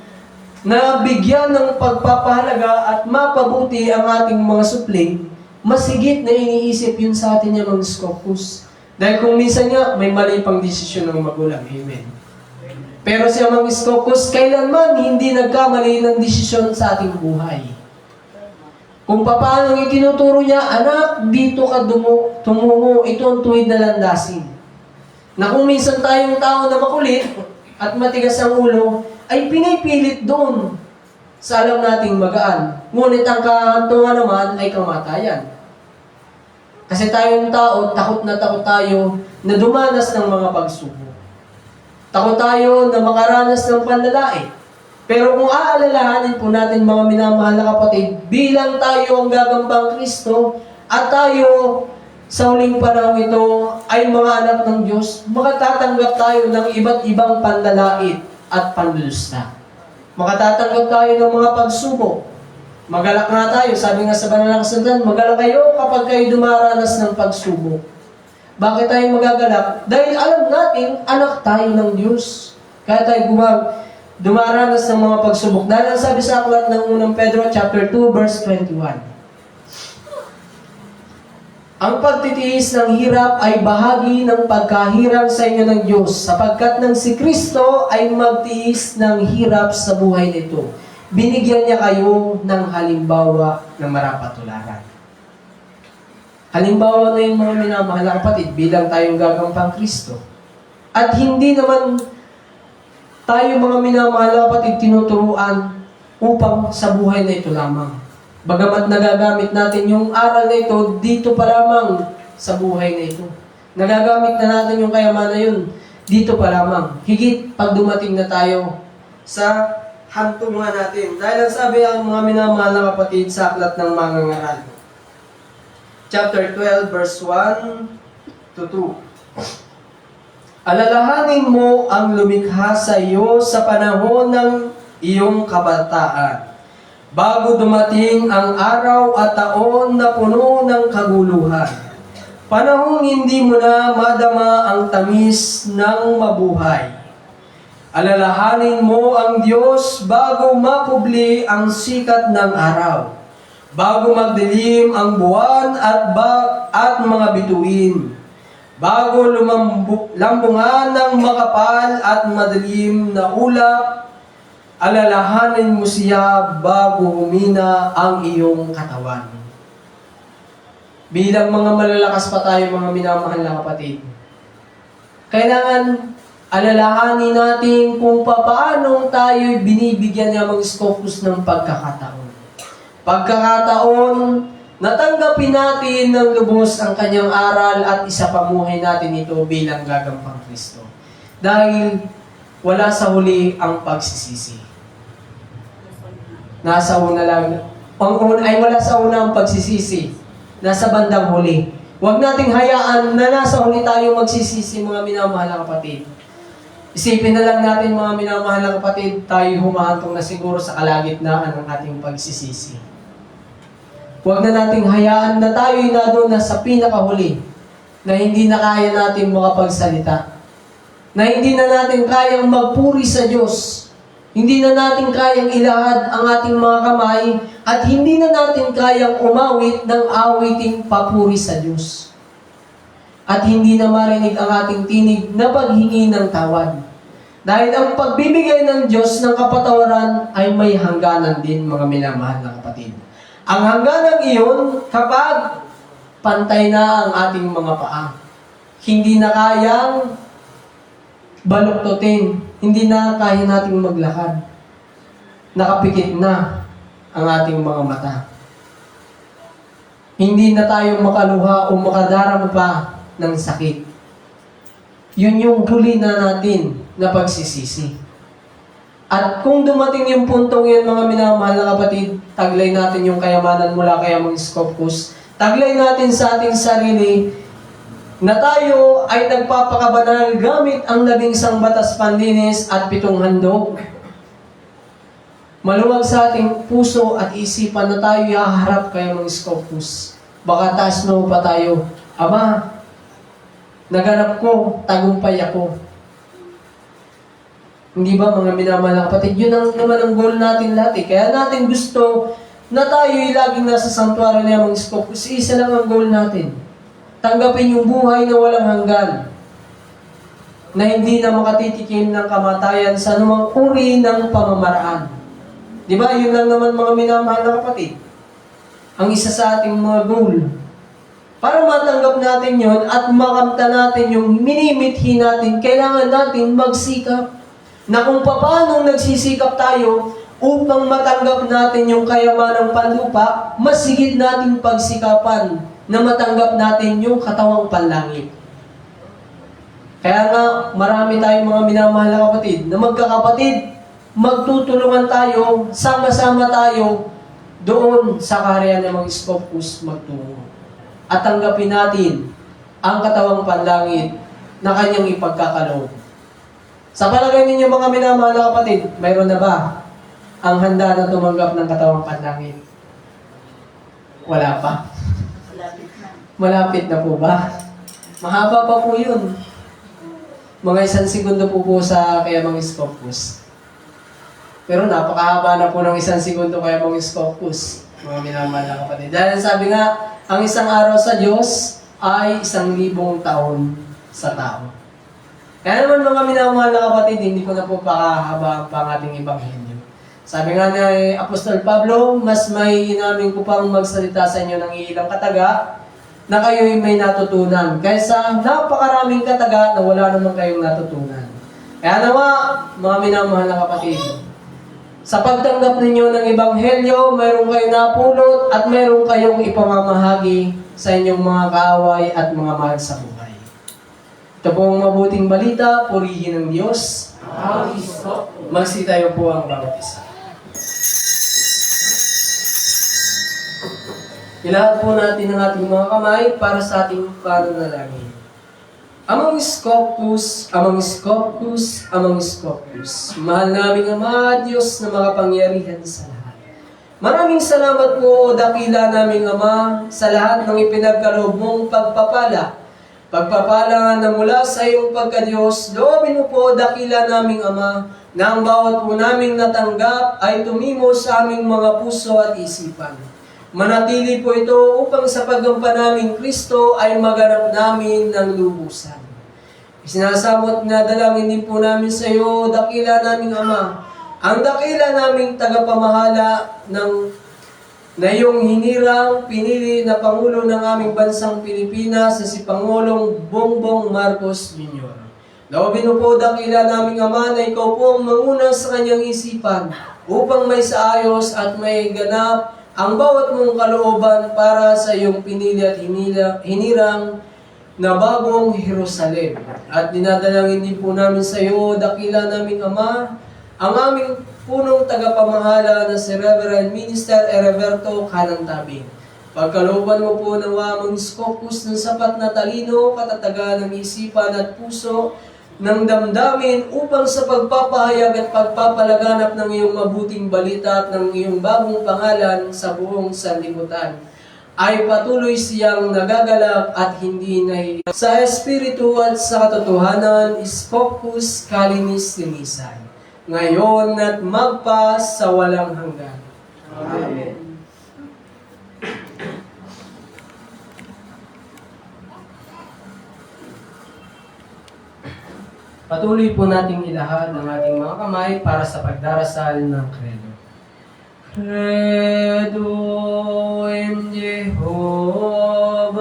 na bigyan ng pagpapahalaga at mapabuti ang ating mga supling, masigit na iniisip yun sa atin niya mga Scopus. Dahil kung minsan nga, may mali pang desisyon ng magulang. Amen. Pero siya mga Scopus, kailanman hindi nagkamali ng desisyon sa ating buhay. Kung paano itinuturo niya, anak, dito ka tumungo, ito ang tuwid na landasin. Na kung minsan tayong tao na makulit at matigas ang ulo, ay pinipilit doon sa alam nating magaan. Ngunit ang kahantungan naman ay kamatayan. Kasi tayong tao, takot na takot tayo na dumanas ng mga pagsubok. Takot tayo na makaranas ng panlalait. Pero kung aalalahanin po natin mga minamahal na kapatid, bilang tayo ang gagambang Kristo at tayo sa huling panahon ito ay mga anak ng Diyos, makatatanggap tayo ng iba't ibang panlalait at panlulusta. Makatatanggap tayo ng mga pagsubok. Magalak nga tayo, sabi nga sa banal na kasulatan, magalak kayo kapag kayo dumaranas ng pagsubok. Bakit tayo magagalak? Dahil alam natin, anak tayo ng Diyos. Kaya tayo dumaranas ng mga pagsubok. Dahil ang sabi sa aklat ng unang Pedro, chapter 2, verse 21. Ang pagtitiis ng hirap ay bahagi ng pagkahirap sa inyo ng Diyos, sapagkat nang si Kristo ay magtiis ng hirap sa buhay nito. Binigyan niya kayo ng halimbawa na marapatularan. Halimbawa na yung mga minamahal na kapatid bilang tayong gagampang Kristo. At hindi naman tayo mga minamahal na kapatid tinuturuan upang sa buhay na ito lamang. Bagamat nagagamit natin yung aral na ito dito pa lamang sa buhay na ito. Nagagamit na natin yung kayamanan na yun dito pa lamang. Higit pag dumating na tayo sa hantungan natin. Dahil ang sabi ang mga minamahal na kapatid sa aklat ng mangangaral. Chapter 12, verse 1 to 2. Alalahanin mo ang lumikha sa iyo sa panahon ng iyong kabataan, bago dumating ang araw at taon na puno ng kaguluhan. Panahong hindi mo na madama ang tamis ng mabuhay. Alalahanin mo ang Diyos bago mapubli ang sikat ng araw, bago magdilim ang buwan at mga bituin, bago lambungan ng makapal at madilim na ulap, alalahanin mo siya bago humina ang iyong katawan. Bilang mga malalakas pa tayo mga minamahal na kapatid, kailangan alalahanin natin kung paano tayo binibigyan niya mga Scopus ng pagkakataon. Pagkakataon, natanggapin natin ng lubos ang kanyang aral at isapamuhay natin ito bilang gagampang Kristo. Dahil wala sa huli ang pagsisisi. Nasa una lang. Wala sa una ang pagsisisi. Nasa bandang huli. Huwag nating hayaan na nasa huli tayo magsisisi mga minamahal na kapatid. Isipin na lang natin mga minamahal na kapatid, tayo humahantong na siguro sa kalagitnaan ng ating pagsisisi. Huwag na nating hayaan na tayo'y na doon na sa pinakahuli, na hindi na kaya natin makapagsalita, na hindi na natin kayang magpuri sa Diyos, hindi na natin kayang ilahad ang ating mga kamay, at hindi na natin kayang umawit ng awiting papuri sa Diyos. At hindi na marinig ang ating tinig na paghingi ng tawad. Dahil ang pagbibigay ng Diyos ng kapatawaran ay may hangganan din mga minamahal na kapatid. Ang hangganan iyon kapag pantay na ang ating mga paa. Hindi na kayang baluktutin. Hindi na kaya nating maglakad. nakapikit na ang ating mga mata. Hindi na tayo makaluha o makadarama pa ng sakit. Yun yung huli na natin na pagsisisi. At kung dumating yung puntong yan, mga minamahal na kapatid, taglay natin yung kayamanan mula kay Amang Iskopus. Taglay natin sa ating sarili na tayo ay nagpapakabanal gamit ang 11 batas panlinis at 7 handog. Maluwag sa ating puso at isipan na tayo haharap kay Amang Iskopus. Baka taas na pa tayo, Ama, naganap ko, tagumpay ako. Hindi ba mga minamahal na kapatid? Yun ang naman ang goal natin lahat. Kaya natin gusto na tayo'y laging nasa santuario ni Amang Iskopus. Isa lang ang goal natin. Tanggapin yung buhay na walang hanggan. Na hindi na makatitikim ng kamatayan sa anumang uri ng pamamaraan. Di ba? Yun lang naman mga minamahal na kapatid. Ang isa sa ating mga goal. Para matanggap natin yon at makamta natin yung minimithi natin, kailangan natin magsikap. Na kung paano nagsisikap tayo upang matanggap natin yung kayamanang panlupa, mas higit nating pagsikapan na matanggap natin yung katawang panlangit. Kaya nga, marami tayong mga minamahal na kapatid, na magkakapatid, magtutulungan tayo, sama-sama tayo doon sa kaharian ng mga Iskopus magtungo. At tanggapin natin ang katawang panlangit na kanyang ipagkakaloob. Sa palagay ninyo mga minamahal na kapatid, mayroon na ba ang handa na tumanggap ng katawang panlangit? Wala pa. Malapit na po ba? Mahaba pa po yun. Mga 1 segundo po sa kay Amang Iskopus. Pero napakahaba na po ng 1 segundo kay Amang Iskopus, mga minamahal na kapatid. Dahil sabi nga, ang isang araw sa Diyos ay 1,000 taon sa tao. Kaya naman mga minamahal na kapatid, hindi ko na po pakahaba pa ang ating ebanghelyo. Sabi nga ni Apostol Pablo, mas may namin ko pang magsalita sa inyo ng ilang kataga na kayo'y may natutunan. Kaysa napakaraming kataga na wala naman kayong natutunan. Kaya naman, mga minamahal na kapatid, sa pagtanggap ninyo ng ebanghelyo, mayroon kayong napulot at mayroon kayong ipamamahagi sa inyong mga kaaway at mga mahal sa buhay. Ito po ang mabuting balita, purihin ng Diyos. Magsitayo po ang bawat isa. Ilahad po natin ang ating mga kamay para sa ating pananalangin. Amang Iskopus, Amang Iskopus, Amang Iskopus. Mahal naming Ama, Diyos na makapangyarihan sa lahat. Maraming salamat po, o dakila naming Ama, sa lahat ng ipinagkaloob mong pagpapala. Pagpapala na mula sa iyong pagka-Diyos, loobin mo po, dakila naming Ama, na ang bawat po naming natanggap ay tumimo sa aming mga puso at isipan. Manatili po ito upang sa paggampan naming Kristo ay maganap namin ng lubusan. Isinasabot na dalangin din po namin sa iyo, dakila naming Ama, ang dakila naming tagapamahala na iyong hinirang pinili na Pangulo ng aming bansang Pilipinas na si Pangulong Bongbong Marcos Jr. Loobin mo po, dakila naming Ama, na ikaw po ang manguna sa kanyang isipan upang may saayos at may ganap ang bawat mong kalooban para sa iyong pinili at hinirang na bagong Jerusalem. At dinadalangin din po namin sa iyo, dakila naming Ama, ang aming punong tagapamahala na si Reverend Minister Heriberto Canantabing. Pagkalooban mo po ng Amang Iskopus ng sapat na talino, katatagan ng isipan at puso, ng damdamin upang sa pagpapahayag at pagpapalaganap ng iyong mabuting balita at ng iyong bagong pangalan sa buong sanlibutan, ay patuloy siyang nagagalak at hindi nahihiya. Sa Espiritu at sa katotohanan, Iskopus Kalinis Linisan, ngayon at magpa sa walang hanggan. Amen. Patuloy po nating ilahad ang ating mga kamay para sa pagdarasal ng Credo. Credo in Jehovah,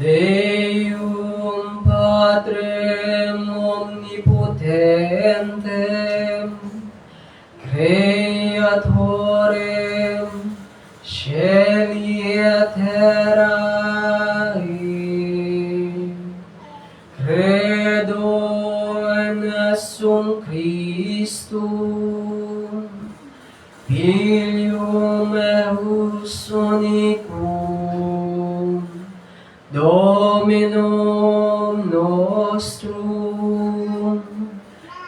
Deum Patrem Omnipotentem, Credo en Jesum Christum, Filium Eus unicum, Dominum nostrum,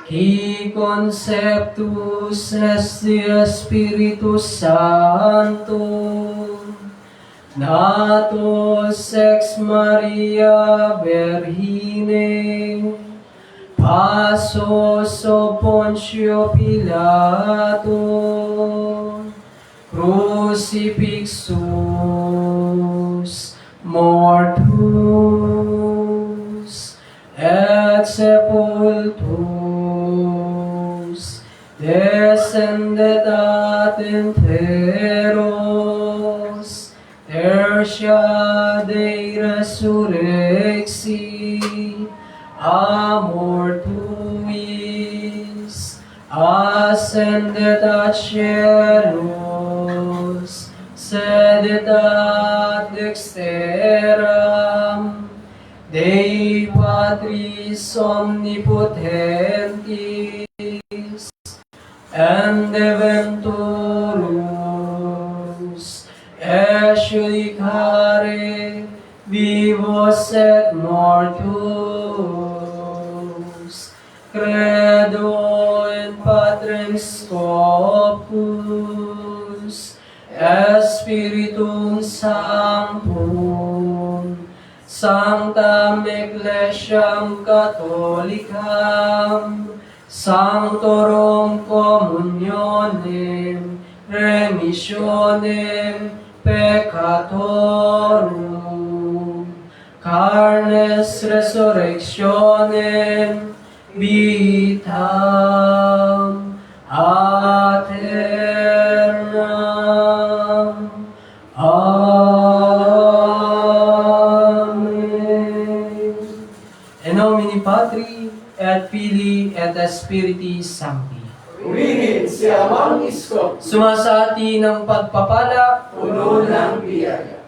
qui conceptus esti Spiritus Sancto, natus ex Maria Virgine, passos ob Pontio Pilato, crucifixus, mortus, et sepultus, descendet ad inferos, tertia Dei resurrexi, a mortuis, ascendet ad cielos, sedet ad dexteram Dei Patris omnipotentis, and eventorus, judicare vivos et mortus. Credo in Patrem Scopus, Spiritum Sanctum, Sanctam Ecclesiam Catholicam, Sanctorum Communionem, Remissionem Peccatorum, Carnes Resurrectionem, Vitam Aeternam. Amen. In nomine Patri, et Filii, et Spiritus Sancti. Purihin si Amang Iskop, Sumasati ng pagpapala, puno ng biyaya.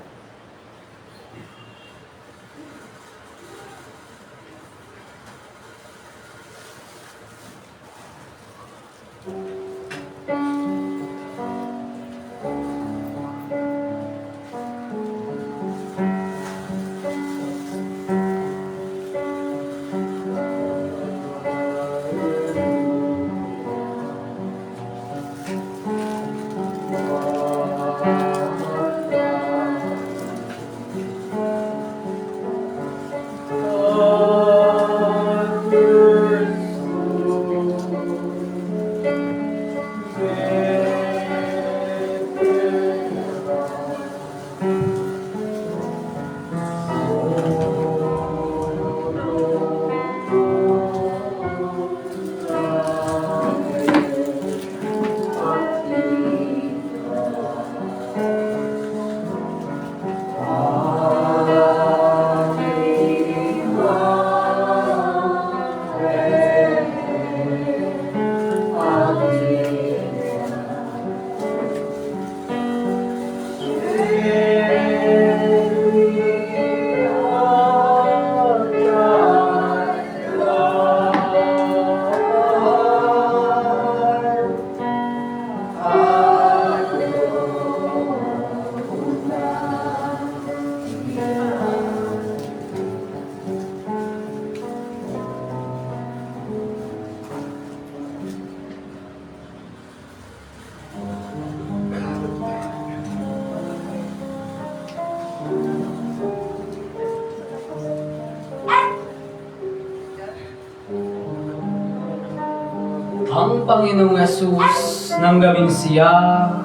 Ang Panginoong Yesus nang gabing siya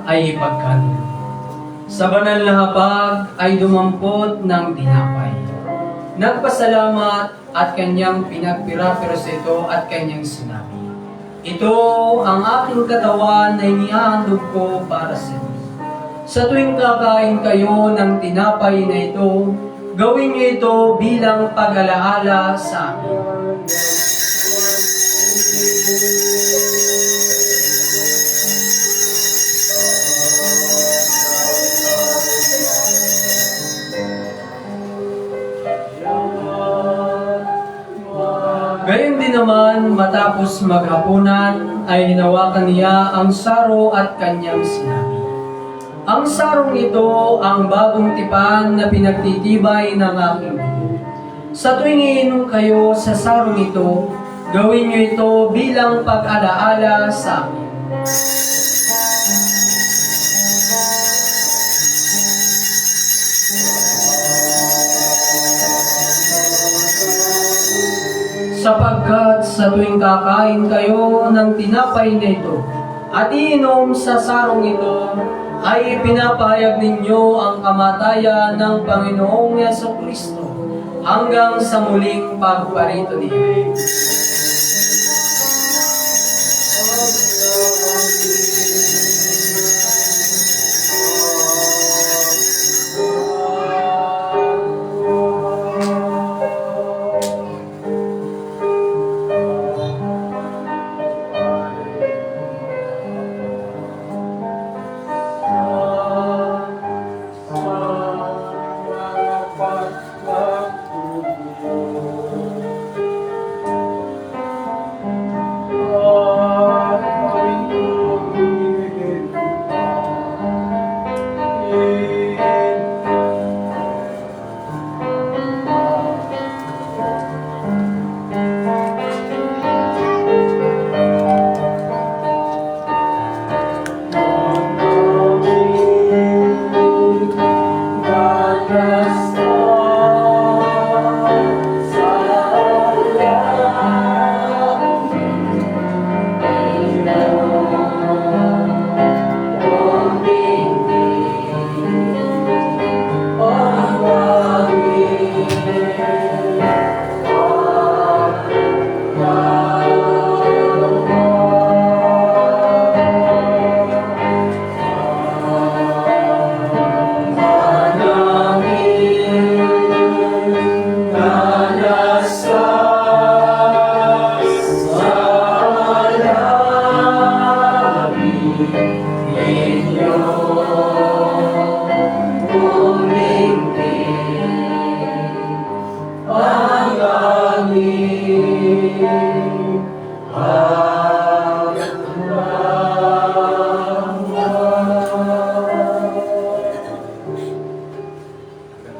ay ipagkanto. Sa banal na hapag ay dumampot ng tinapay. Nagpasalamat at kanyang pinagpira-pero sa ito at kanyang sinabi, "Ito ang aking katawan na inihahandog ko para sa inyo. Sa tuwing kakain kayo ng tinapay na ito, gawin niyo ito bilang pag-alaala sa akin." Gayon din naman, matapos maghapunan, ay hinawakan niya ang saro at kanyang sinabi, "Ang sarong ito ang bagong tipan na pinagtitibay ng aking dugo. Sa tuwing iinom kayo sa sarong ito, gawin niyo ito bilang pag-alaala sa akin." Sapagkat sa tuwing kakain kayo ng tinapay na ito at iinom sa sarong ito, ay pinapahayag ninyo ang kamatayan ng Panginoong Yesukristo hanggang sa muling pagparito niya.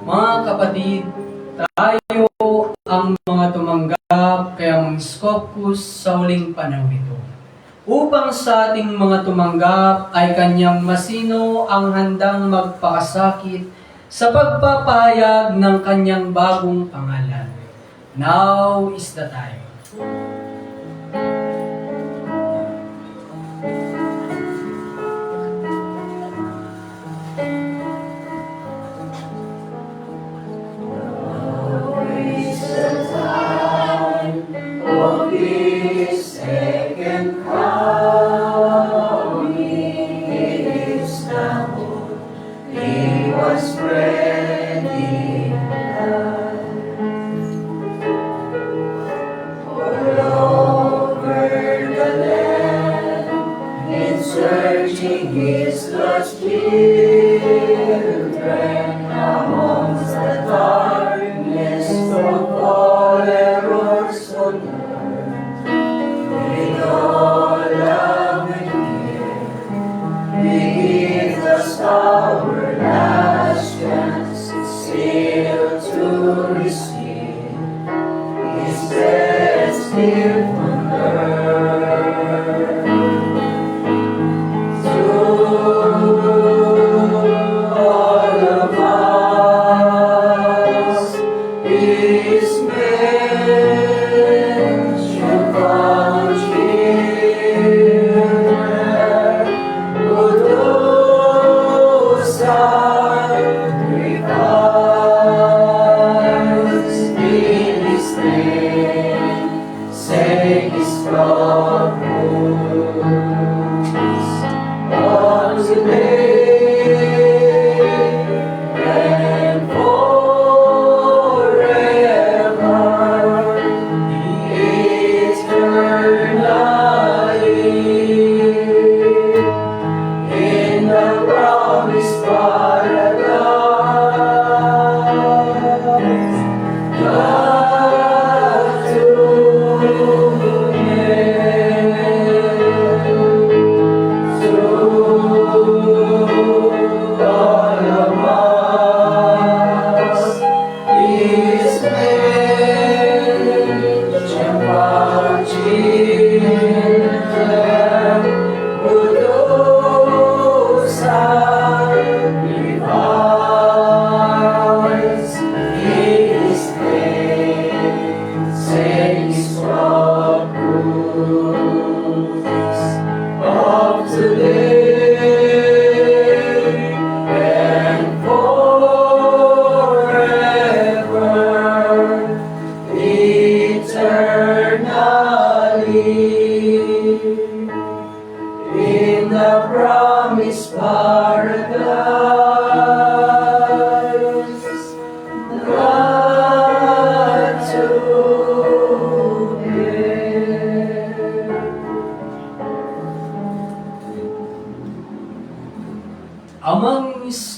Mga kapatid, tayo ang mga tumanggap kay Amang Scopus sa huling panahon ito. Upang sa ating mga tumanggap ay kanyang masino ang handang magpakasakit sa pagpapahayag ng kanyang bagong pangalan. Now is the time. Searching his lost children amongst the darkness of all errors on earth. With all love and care, he gives us our last chance still to receive his best gift on earth. Say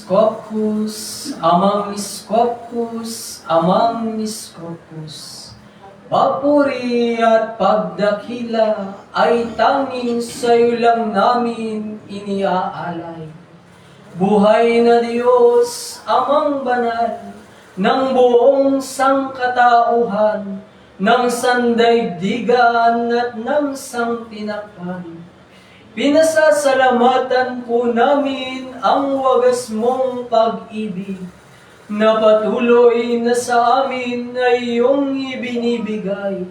Iskopus, Amang Iskopus, Amang Iskopus. Papuri at pagdakila ay tanging sa'yo lang namin iniaalay. Buhay na Diyos, Amang banal, ng buong sangkatauhan, ng sandaigdigan at ng sangtinakpan. Pinasasalamatan po namin ang wagas mong pag-ibig, na patuloy na sa amin ay iyong ibinibigay.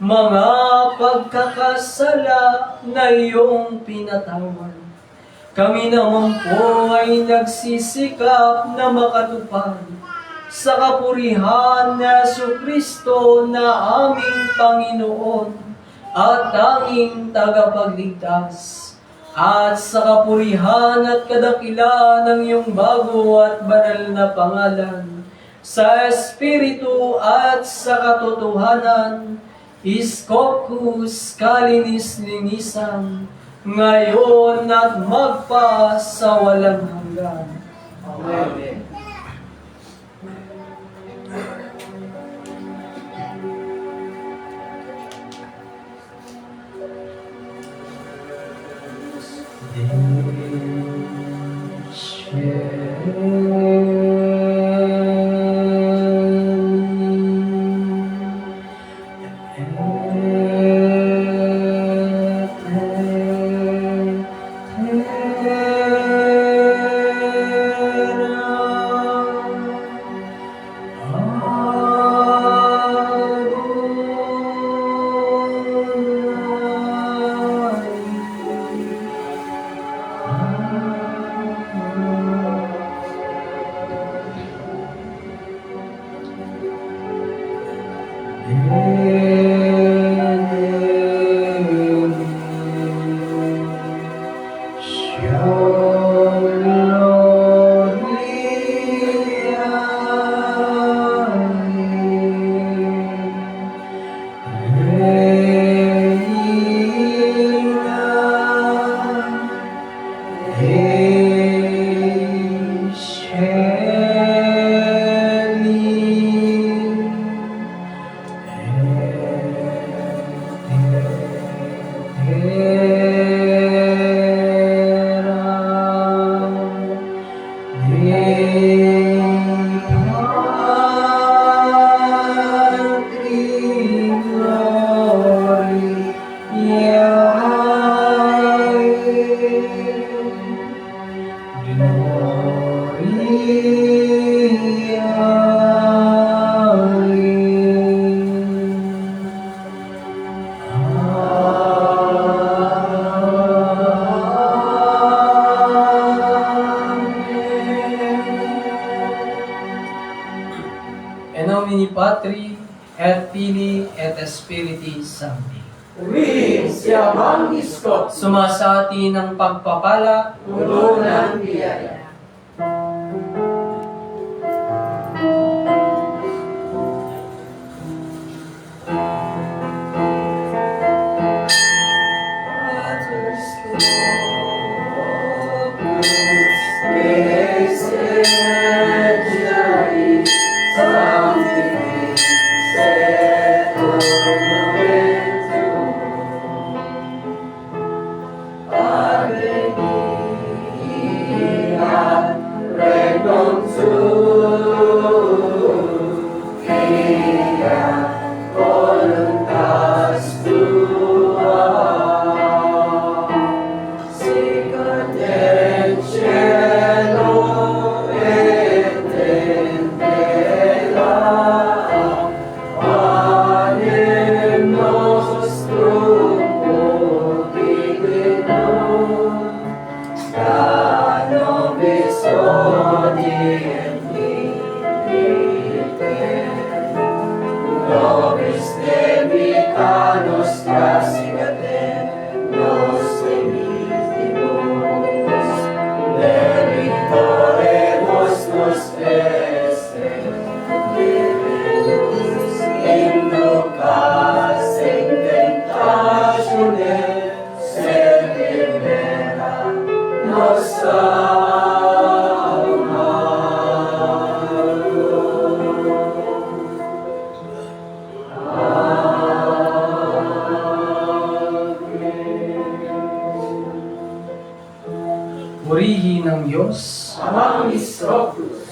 Mga pagkakasala na iyong pinatawad. Kami naman po ay nagsisikap na makatupad sa kapurihan na Jesucristo na aming Panginoon at tanging tagapagligtas. At sa kapurihan at kadakilaan ng iyong bago at banal na pangalan, sa Espiritu at sa katotohanan, Iskopus kalinis-linisan, ngayon at magpa sa walang hanggan. Amen. In nomine Patri, et Filii, et Spiritus Sancti. Umihin si Amang Iskop, Sumasati ng pagpapala, puno ng biyaya. Adveniat ng Diyos, Amang Iskopus.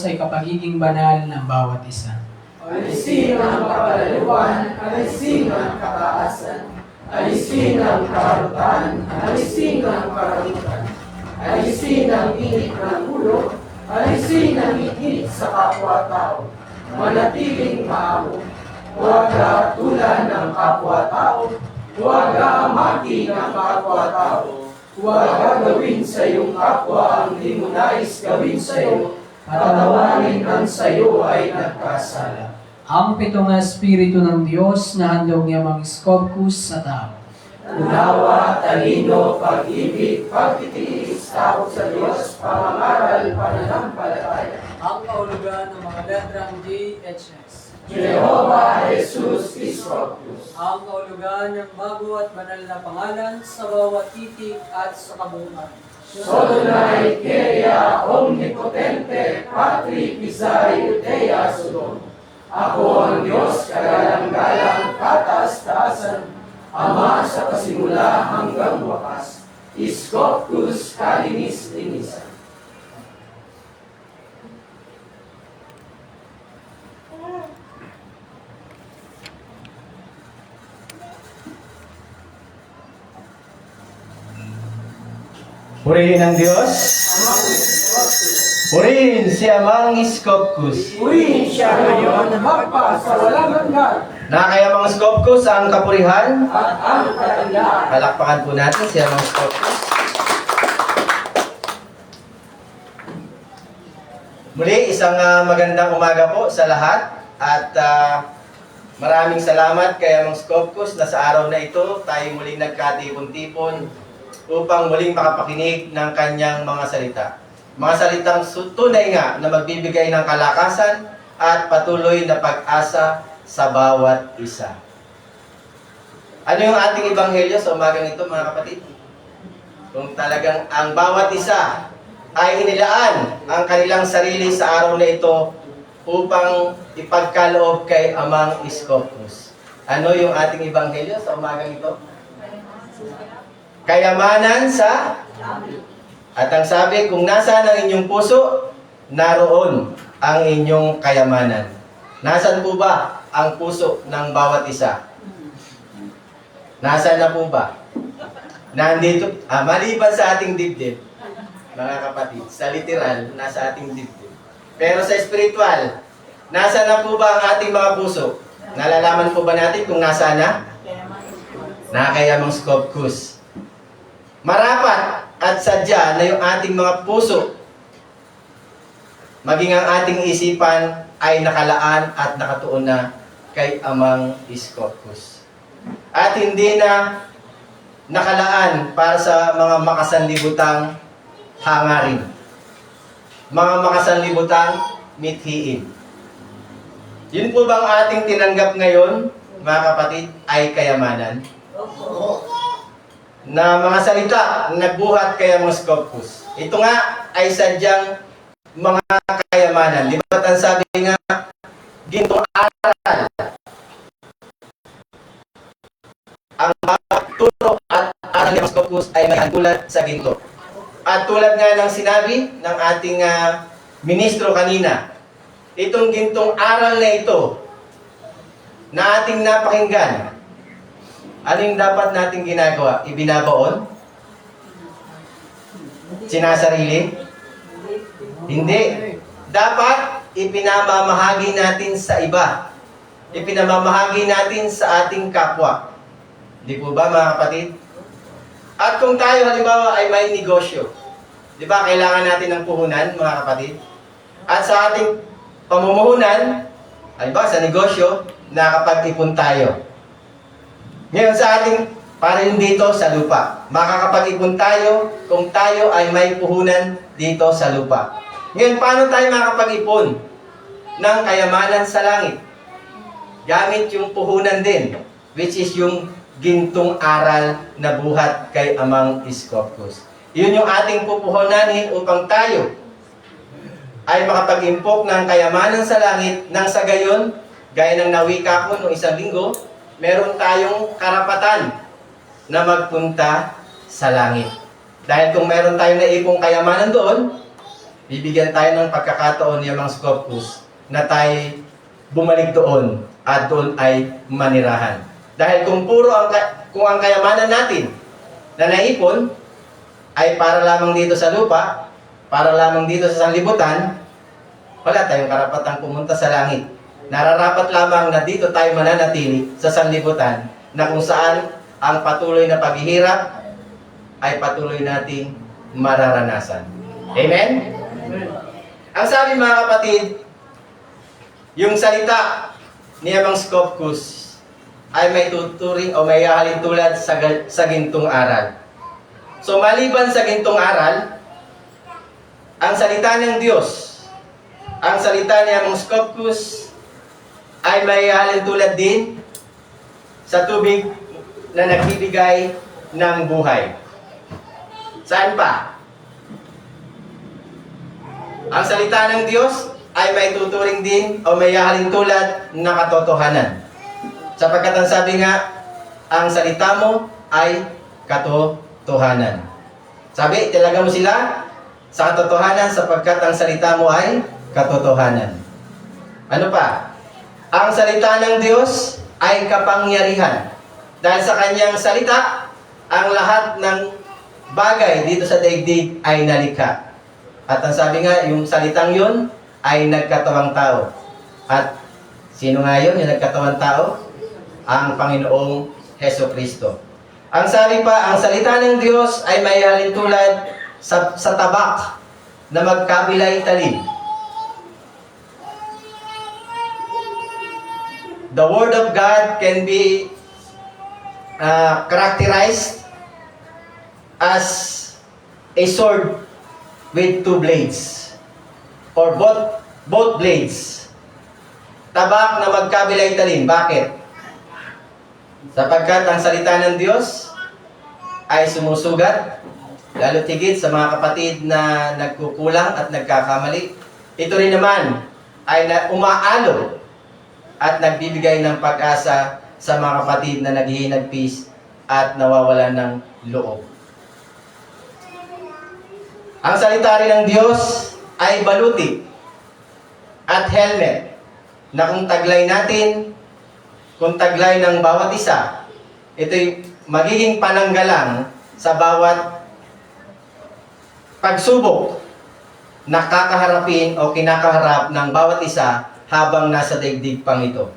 Diyos ay kapagiging banal ng bawat isa. Alisin ang kapalaluan, alisin ang kataasan, alisin ang kaharutan, alisin ang kararutan, alisin ang init ng ulo, alisin ang init sa kapwa-tao, manatiling maamo, huwag tulan ng kapwa-tao, huwag amaki ng kapwa-tao, huwag gawin sa iyong kapwa ang di mo nais gawin sa iyo, patawarin ang sa iyo ay nagkasala. Ang pitong espiritu ng Diyos na handog niya mga Skopkus sa tao. Unawa, talino, pag-ibig, pagtitiis, takot sa Diyos, pangangaral, pananampalataya. Ang kahulugan ng mga letrang JHS. Jehovah Jesus Iskopus. Ang kahulugan ng bago at banal na pangalan sa bawat titik at sa kabuuan. Sodonai, Keria, Omnipotente, Patri, Pisay, Udea, Sodom. Ako ang Diyos, kagalang-galang, kataas-taasan, Ama sa pasimula hanggang wakas. Iskopus, kalinis-linisan. Purihin ang Diyos. Purihin si Amang Iskopus. Purihin siya ngayon, magpa sa walang hanggan, Na kaya mga Skopkus ang kapurihan. at ang katandaan. Palakpakan po natin si Amang Skopkus. Muli, isang magandang umaga po sa lahat. At maraming salamat kay Amang Skopkus na sa araw na ito tayo muling nagkatipon-tipon upang muling makapakinig ng kanyang mga salita. Mga salitang tunay nga na magbibigay ng kalakasan at patuloy na pag-asa sa bawat isa. Ano yung ating ebanghelyo sa umagang ito, mga kapatid? Kung talagang ang bawat isa ay inilaan ang kanilang sarili sa araw na ito upang ipagkaloob kay Amang Iskopus. Ano yung ating ebanghelyo sa umagang ito? Kayamanan sa... At ang sabi, kung nasaan ang inyong puso, naroon ang inyong kayamanan. Nasaan po ba ang puso ng bawat isa? Nasaan na po ba? Nandito, maliban sa ating dibdib, mga kapatid, sa literal, nasa ating dibdib. Pero sa spiritual, nasaan na po ba ang ating mga puso? Nalalaman po ba natin kung nasaan na? Nakakayamang Skopkus. Marapat at sadya na yung ating mga puso, maging ang ating isipan ay nakalaan at nakatuon na kay Amang Iskopus. At hindi na nakalaan para sa mga makasanlibutang hangarin. Mga makasanlibutang mithiin. Yun po bang ating tinanggap ngayon, mga kapatid, ay kayamanan? Na mga salita na nagbuhat kay Amang Skopus. Ito nga ay sadyang mga kayamanan. Di ba ang sabi nga, gintong aral. Ang bawat turo at aral ni Amang Skopus ay may tulad sa ginto. At tulad nga ng sinabi ng ating ministro kanina, itong gintong aral na ito na ating napakinggan, ano yung dapat natin ginagawa? Ibinabaon? Sinasarili? Hindi. Dapat ipinamamahagi natin sa iba. Ipinamamahagi natin sa ating kapwa. Di po ba, mga kapatid? At kung tayo halimbawa ay may negosyo, di ba kailangan natin ng puhunan, mga kapatid? At sa ating pamumuhunan, halimbawa sa negosyo, nakapag-ipon tayo. Ngayon sa ating, para yun dito sa lupa. Makakapag-ipon tayo kung tayo ay may puhunan dito sa lupa. Ngayon, paano tayo makakapag-ipon ng kayamanan sa langit? Gamit yung puhunan din, which is yung gintong aral na buhat kay Amang Iskopus. Yun yung ating pupuhunanin upang tayo ay makapag-impok ng kayamanan sa langit nang sa gayon, gaya ng nawika ko noong isang linggo, meron tayong karapatan na magpunta sa langit. Dahil kung meron tayong naipong kayamanan doon, bibigyan tayo ng pagkakataon ni Amang Scopus na tayo bumalik doon at doon ay manirahan. Dahil kung kung ang kayamanan natin na naipon ay para lamang dito sa lupa, para lamang dito sa sanlibutan, wala tayong karapatang pumunta sa langit. Nararapat lamang na dito tayo mananatili sa sanlibutan na kung saan ang patuloy na paghihirap ay patuloy nating mararanasan. Amen? Ang sabi mga kapatid, yung salita ni Amang Scopus ay may tuturing o may hahalin tulad sa gintong aral. So maliban sa gintong aral, ang salita ng Diyos, ang salita ni Amang Scopus ay may hahalin tulad din sa tubig na nagbibigay ng buhay. Saan pa? Ang salita ng Diyos ay may tuturing din o may hahalin tulad na katotohanan. Sapagkat ang sabi nga, ang salita mo ay katotohanan. Sabi, talaga mo sila sa katotohanan sapagkat ang salita mo ay katotohanan. Ano pa? Ang salita ng Diyos ay kapangyarihan. Dahil sa kanyang salita, ang lahat ng bagay dito sa daigdig ay nalikha. At ang sabi nga, yung salitang yun ay nagkatawang tao. At sino nga yun, yung nagkatawang tao? Ang Panginoong Heso Kristo. Ang sabi pa, ang salita ng Diyos ay may halin tulad sa tabak na magkabilay talim. The Word of God can be characterized as a sword with two blades or both blades. Tabak na magkabilay talim. Bakit? Sapagkat ang salita ng Diyos ay sumusugat, lalo tigit sa mga kapatid na nagkukulang at nagkakamali. Ito rin naman ay umaalo at nagbibigay ng pag-asa sa mga kapatid na naghihinagpis at nawawalan ng loob. Ang salita rin ng Diyos ay baluti at helmet na kung taglay natin, kung taglay ng bawat isa, ito'y magiging pananggalang sa bawat pagsubok na kakaharapin o kinakaharap ng bawat isa habang nasa daigdig pang ito.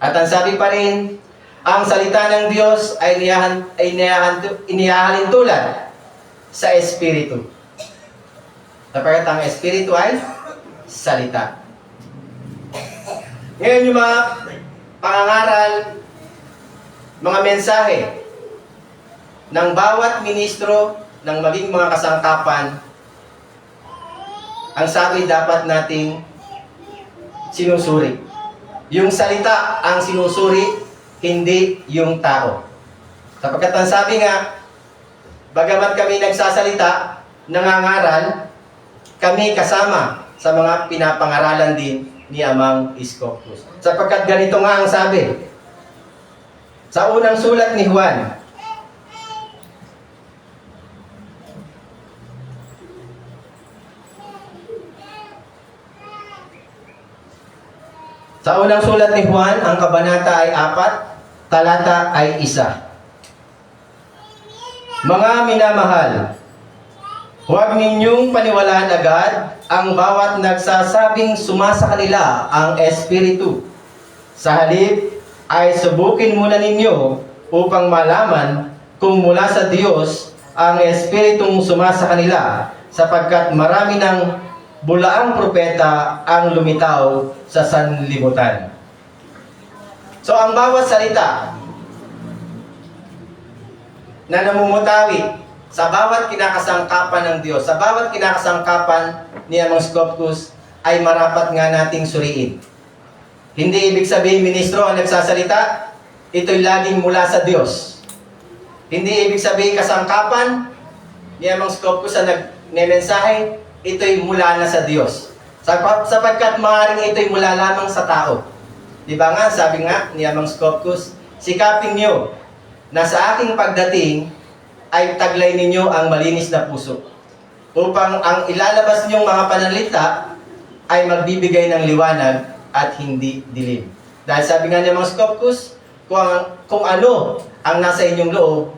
At ang sabi pa rin, ang salita ng Diyos ay inihahalin tulad sa Espiritu. Sapagkat ang Espiritu ay salita. Ngayon yung mga pangangaral, mga mensahe ng bawat ministro ng maging mga kasangkapan, ang sabi dapat nating sinusuri. Yung salita ang sinusuri, hindi yung tao. Sapagkat ang sabi nga, bagamat kami nagsasalita, nangangaral, kami kasama sa mga pinapangaralan din ni Amang Scopus. Sapagkat ganito nga ang sabi. Sa unang sulat ni Juan, sa unang sulat ni Juan, ang kabanata ay 4, talata ay 1. Mga minamahal, huwag ninyong paniwalaan agad ang bawat nagsasabing sumasa kanila ang Espiritu. Sa halip ay subukin muna ninyo upang malaman kung mula sa Diyos ang Espiritong sumasa kanila, sapagkat marami ng bulaang propeta ang lumitaw sa sanlibutan. So ang bawat salita na namumutawi sa bawat kinakasangkapan ng Diyos, sa bawat kinakasangkapan ni Amang Scopus, ay marapat nga nating suriin. Hindi ibig sabihin ministro ang nagsasalita, ito'y laging mula sa Diyos. Hindi ibig sabihin kasangkapan ni Amang Scopus ang nagmensahe, ito'y mula na sa Diyos. Sapagkat maaaring ito'y mula lamang sa tao. Di ba nga, sabi nga ni Amang Scopus, sikapin niyo na sa aking pagdating ay taglay ninyo ang malinis na puso upang ang ilalabas niyong mga pananalita ay magbibigay ng liwanag at hindi dilim. Dahil sabi nga niya mga Scopus, kung ano ang nasa inyong loob,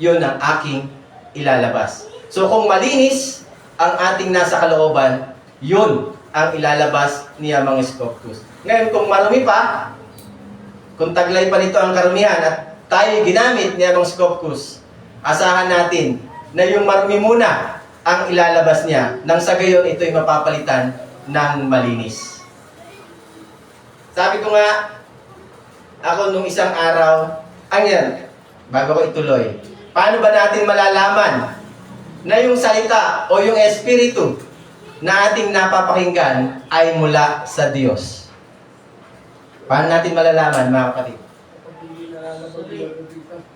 yun ang aking ilalabas. So kung malinis ang ating nasa kalooban, yun ang ilalabas niya mga Scopus. Ngayon kung marumi pa, kung taglay pa nito ang karumihan at tayo ginamit niya mga Scopus, asahan natin na yung marumi muna ang ilalabas niya nang sa gayon ito'y mapapalitan ng malinis. Sabi ko nga, ako nung isang araw, bago ko ituloy, paano ba natin malalaman na yung salita o yung espiritu na ating napapakinggan ay mula sa Diyos? Paano natin malalaman, mga kapatid?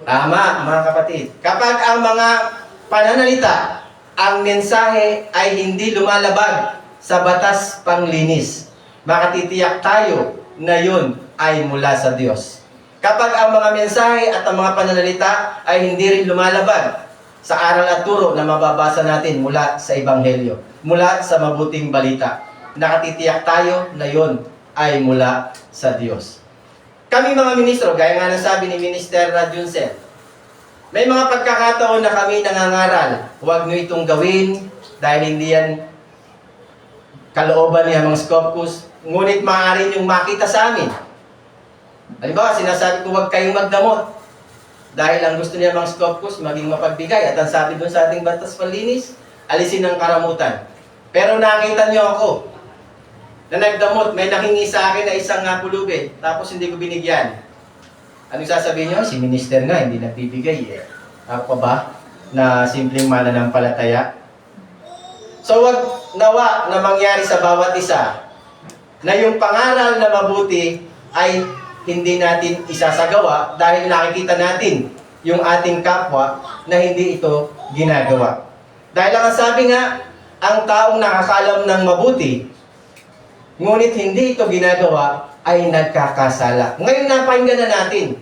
Tama, mga kapatid. Kapag ang mga pananalita, ang mensahe ay hindi lumalabag sa batas panglinis, makatitiyak tayo na yun ay mula sa Diyos. Kapag ang mga mensahe at ang mga pananalita ay hindi rin lumalabag sa aral at turo na mababasa natin mula sa Ebanghelyo, mula sa mabuting balita, nakatitiyak tayo na yun ay mula sa Diyos. Kami mga ministro, gaya nga ng sabi ni Minister Junsel, may mga pagkakataon na kami nangangaral, huwag nyo itong gawin dahil hindi yan kalooban niya mga Scopus, ngunit maaari niyong makita sa amin. Halimbawa, sinasabi ko huwag kayong magdamot dahil ang gusto niya mga Scopus maging mapagbigay at ang sabi doon sa ating batas panlinis, alisin ang karamutan. Pero nakita niyo ako na nagdamot, may nahingi sa akin na isang pulubi, tapos hindi ko binigyan. Anong sasabihin niyo? Si minister nga, hindi nagbibigay eh. Ako pa ba na simpleng mananampalataya? So wag nawa na mangyari sa bawat isa na yung pangaral na mabuti ay hindi natin isasagawa dahil nakikita natin yung ating kapwa na hindi ito ginagawa. Dahil ang sabi nga, ang taong nakakalam ng mabuti, ngunit hindi ito ginagawa, ay nagkakasala. Ngayon napakinggan na natin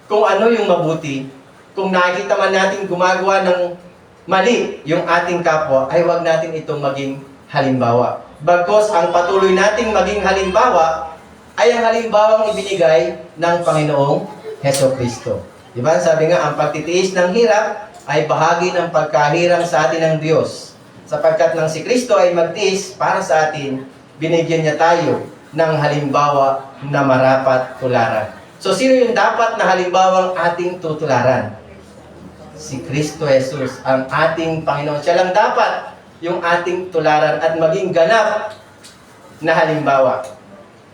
kung ano yung mabuti. Kung nakikita man natin gumagawa ng mali yung ating kapwa, ay wag natin itong maging halimbawa. Bagkus ang patuloy nating maging halimbawa ay ang halimbawang ibinigay ng Panginoong Hesukristo. Diba? Sabi nga, ang pagtitiis ng hirap ay bahagi ng pagkahirang sa atin ng Diyos. Sapagkat nang si Kristo ay magtiis para sa atin, binigyan niya tayo ng halimbawa na marapat tularan. So, sino yung dapat na halimbawang ating tutularan? Si Kristo Jesus, ang ating Panginoon. Siya lang dapat yung ating tularan at maging ganap na halimbawa.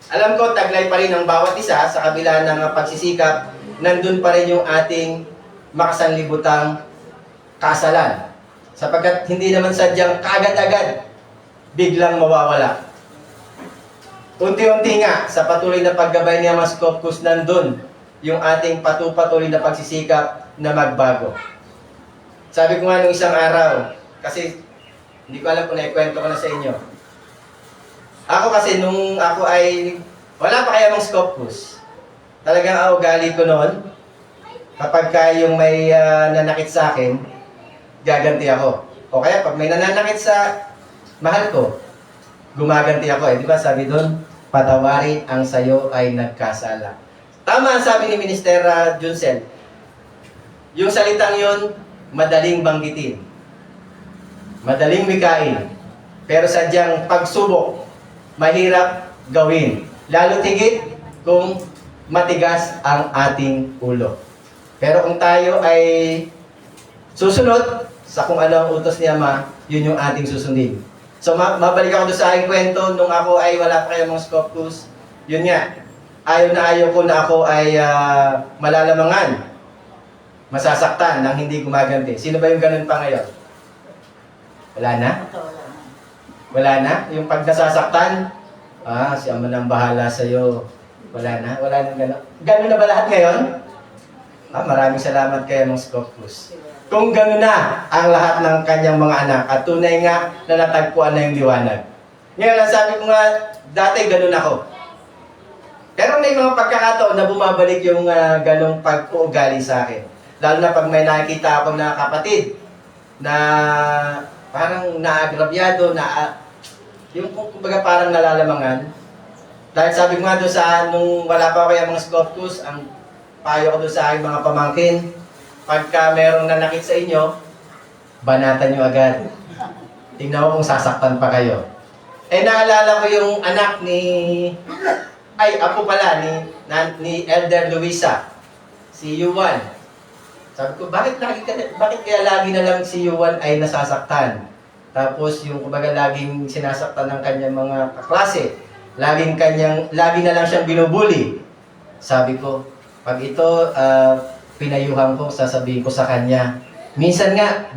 Alam ko, taglay pa rin ang bawat isa sa kabila ng pagsisikap, nandun pa rin yung ating makasanlibutang kasalan. Sapagkat hindi naman sadyang kagad-agad biglang mawawala. Unti-unti nga, sa patuloy na paggabay ni Mas Scopus, nandun yung ating patuloy na pagsisikap na magbago. Sabi ko nga nung isang araw, kasi hindi ko alam kung naikwento ko na sa inyo. Ako kasi nung ako ay, wala pa kaya Mas Scopus. Talagang ugali ko noon, kapag yung may nanakit sa akin, gaganti ako. O kaya pag may nananakit sa mahal ko, gumaganti ako. Di ba sabi doon, patawarin ang sayo ay nagkasala. Tama ang sabi ni Minister Junsel. Yung salitang yun, madaling banggitin. Madaling wikain. Pero sadyang pagsubok, mahirap gawin. Lalo tigit kung matigas ang ating ulo. Pero kung tayo ay susunod sa kung ano ang utos ni Ama, yun yung ating susundin. So, mabalik ako doon sa aking kwento, nung ako ay wala pa kayo mga Scopus, yun nga, ayaw ko na ako ay malalamangan, masasaktan nang hindi gumaganti. Sino ba yung ganun pa ngayon? Wala na? Wala na? Yung pag nasasaktan, si Ama nang bahala sa'yo. Wala na? Wala na gano'n. Gano'n na ba lahat ngayon? Maraming salamat kayo mga Scopus. Kung gano'n na ang lahat ng kanyang mga anak at tunay nga na natagpuan na yung liwanag. Ngayon, sabi ko nga, dati gano'n ako. Pero may mga pagkakataon na bumabalik yung ganong pag-uugali sa akin. Lalo na pag may nakikita ako na kapatid na parang naagrabyado, yung kumbaga parang nalalamangan. Dahil sabi ko nga doon sa, nung wala pa kaya mga Scoptus, ang payo ko doon sa aking mga pamangkin, pagka merong nanakit sa inyo, banatan nyo agad. Tingnan mo kung sasaktan pa kayo. Naalala ko yung anak apo pala, ni Elder Luisa, si Yuan. Sabi ko, bakit kaya lagi na lang si Yuan ay nasasaktan? Tapos yung kumbaga laging sinasaktan ng kanyang mga kaklase. Lagi na lang siyang binubuli. Sabi ko, pag ito pinayuhan ko, sasabihin ko sa kanya, minsan nga,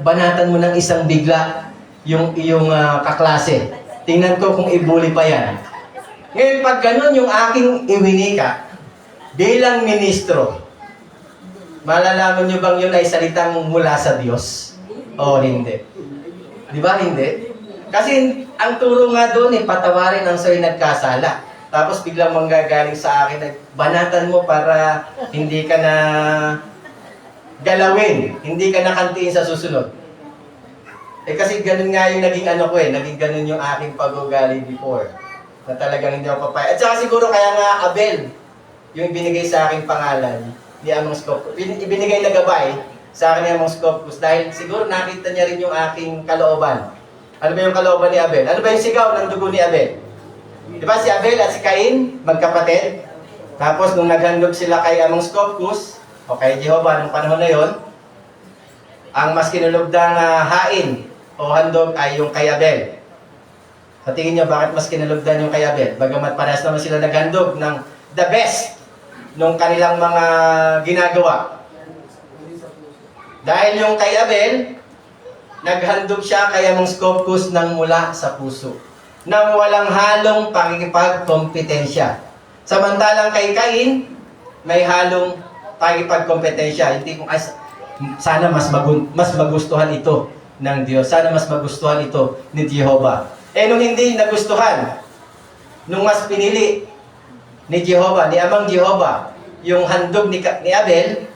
banatan mo ng isang bigla yung iyong kaklase. Tingnan ko kung ibuli pa yan. Ngayon, pag ganun yung aking iwinika, bilang ministro, malalaman nyo bang yun ay salitang mula sa Diyos? O hindi? Di ba hindi? Kasi ang turo nga doon, patawarin ang sa'yo nagkasala. Tapos biglang manggagaling sa akin, banatan mo para hindi ka na galawin, hindi ka na kantiin sa susunod. Kasi ganun nga yung naging naging ganun yung aking pag-ugali before. Na talagang hindi ako papayag. At saka siguro kaya nga Abel, yung binigay sa aking pangalan, ni Among Scopus, ibinigay na gabay sa akin ni Among Scopus dahil siguro nakita niya rin yung aking kalooban. Ano ba yung kalooban ni Abel? Ano ba yung sigaw ng dugo ni Abel? Di ba si Abel at si Cain, magkapatid? Tapos nung naghandog sila kay Among Scopus, o kay Jehovah nung panahon na yon, ang mas kinulugdang hain o handog ay yung kay Abel. Sa tingin niyo, bakit mas kinulugdan yung kay Abel? Bagamat parehas naman sila naghandog ng the best nung kanilang mga ginagawa. Dahil yung kay Abel, naghandog siya kay Among Scopus ng mula sa puso, nang walang halong pakikipagkompetensya. Samantalang kay Cain, may halong pakikipagkompetensya. Hindi kung sana mas magustuhan ito ng Diyos. Sana mas magustuhan ito ni Jehovah. Nung hindi nagustuhan, nung mas pinili ni Jehovah, ni Amang Jehovah, yung handog ni Abel,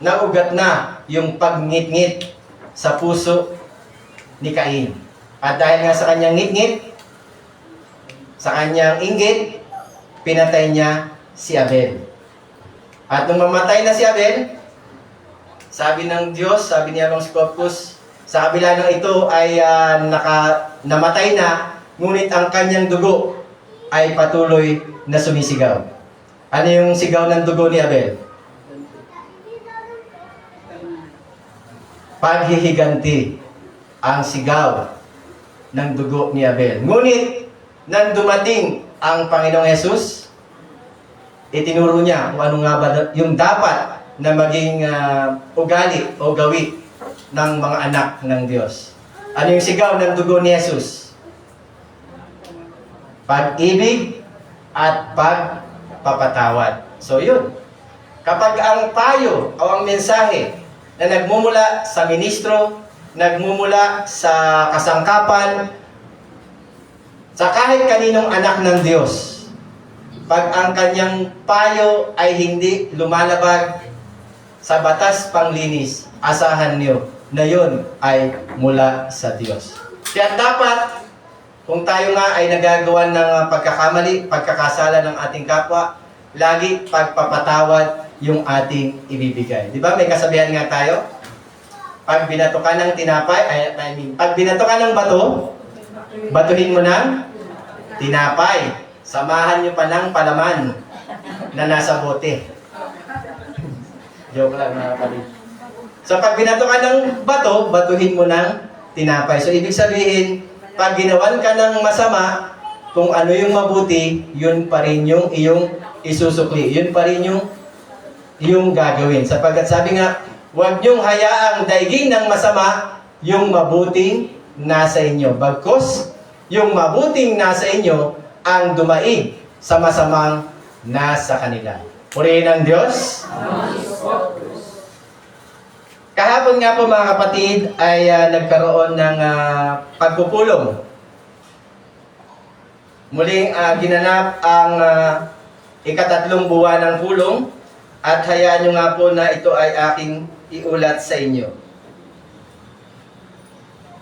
naugat na yung pagngit-ngit sa puso ni Cain. At dahil nga sa kanyang ngit-ngit, sa kanyang inggit, pinatay niya si Abel. At nung mamatay na si Abel, sabi ng Diyos, sabi ni Among Scopus, sa kabila ng ito ay namatay na, ngunit ang kanyang dugo ay patuloy na sumisigaw. Ano yung sigaw ng dugo ni Abel? Paghihiganti ang sigaw ng dugo ni Abel. Ngunit, nang dumating ang Panginoong Hesus, itinuro niya kung ano nga ba yung dapat na maging ugali o gawi ng mga anak ng Diyos. Ano yung sigaw ng dugo ni Hesus? Pag-ibig at pagpapatawad. So yun. Kapag ang payo o ang mensahe na nagmumula sa ministro, nagmumula sa kasangkapan, sa kahit kaninong anak ng Diyos, pag ang kanyang payo ay hindi lumalabag sa batas panglinis, asahan niyo na yun ay mula sa Diyos. Kaya dapat, kung tayo nga ay nagagawa ng pagkakamali, pagkakasala ng ating kapwa, lagi pagpapatawad yung ating ibibigay. Di ba? May kasabihan nga tayo, pag binato ka ng tinapay, pag binato ka ng bato, batuhin mo ng tinapay. Samahan nyo pa ng palaman na nasa bote. Joke lang mga kapatid. So pag binato ka ng bato, batuhin mo ng tinapay. So ibig sabihin, pag ginawan ka ng masama, kung ano yung mabuti, yun pa rin yung iyong isusukli. Yun pa rin yung iyong gagawin. Sapagkat sabi nga, huwag niyong hayaang daigin ng masama yung mabuting nasa inyo. Bagkus, yung mabuting nasa inyo ang dumaig sa masamang nasa kanila. Purihin ang Diyos. Kahapon nga po mga kapatid ay nagkaroon ng pagpupulong. Muling ginanap ang ika-3 buwan ng pulong at hayaan nyo nga po na ito ay aking iulat sa inyo.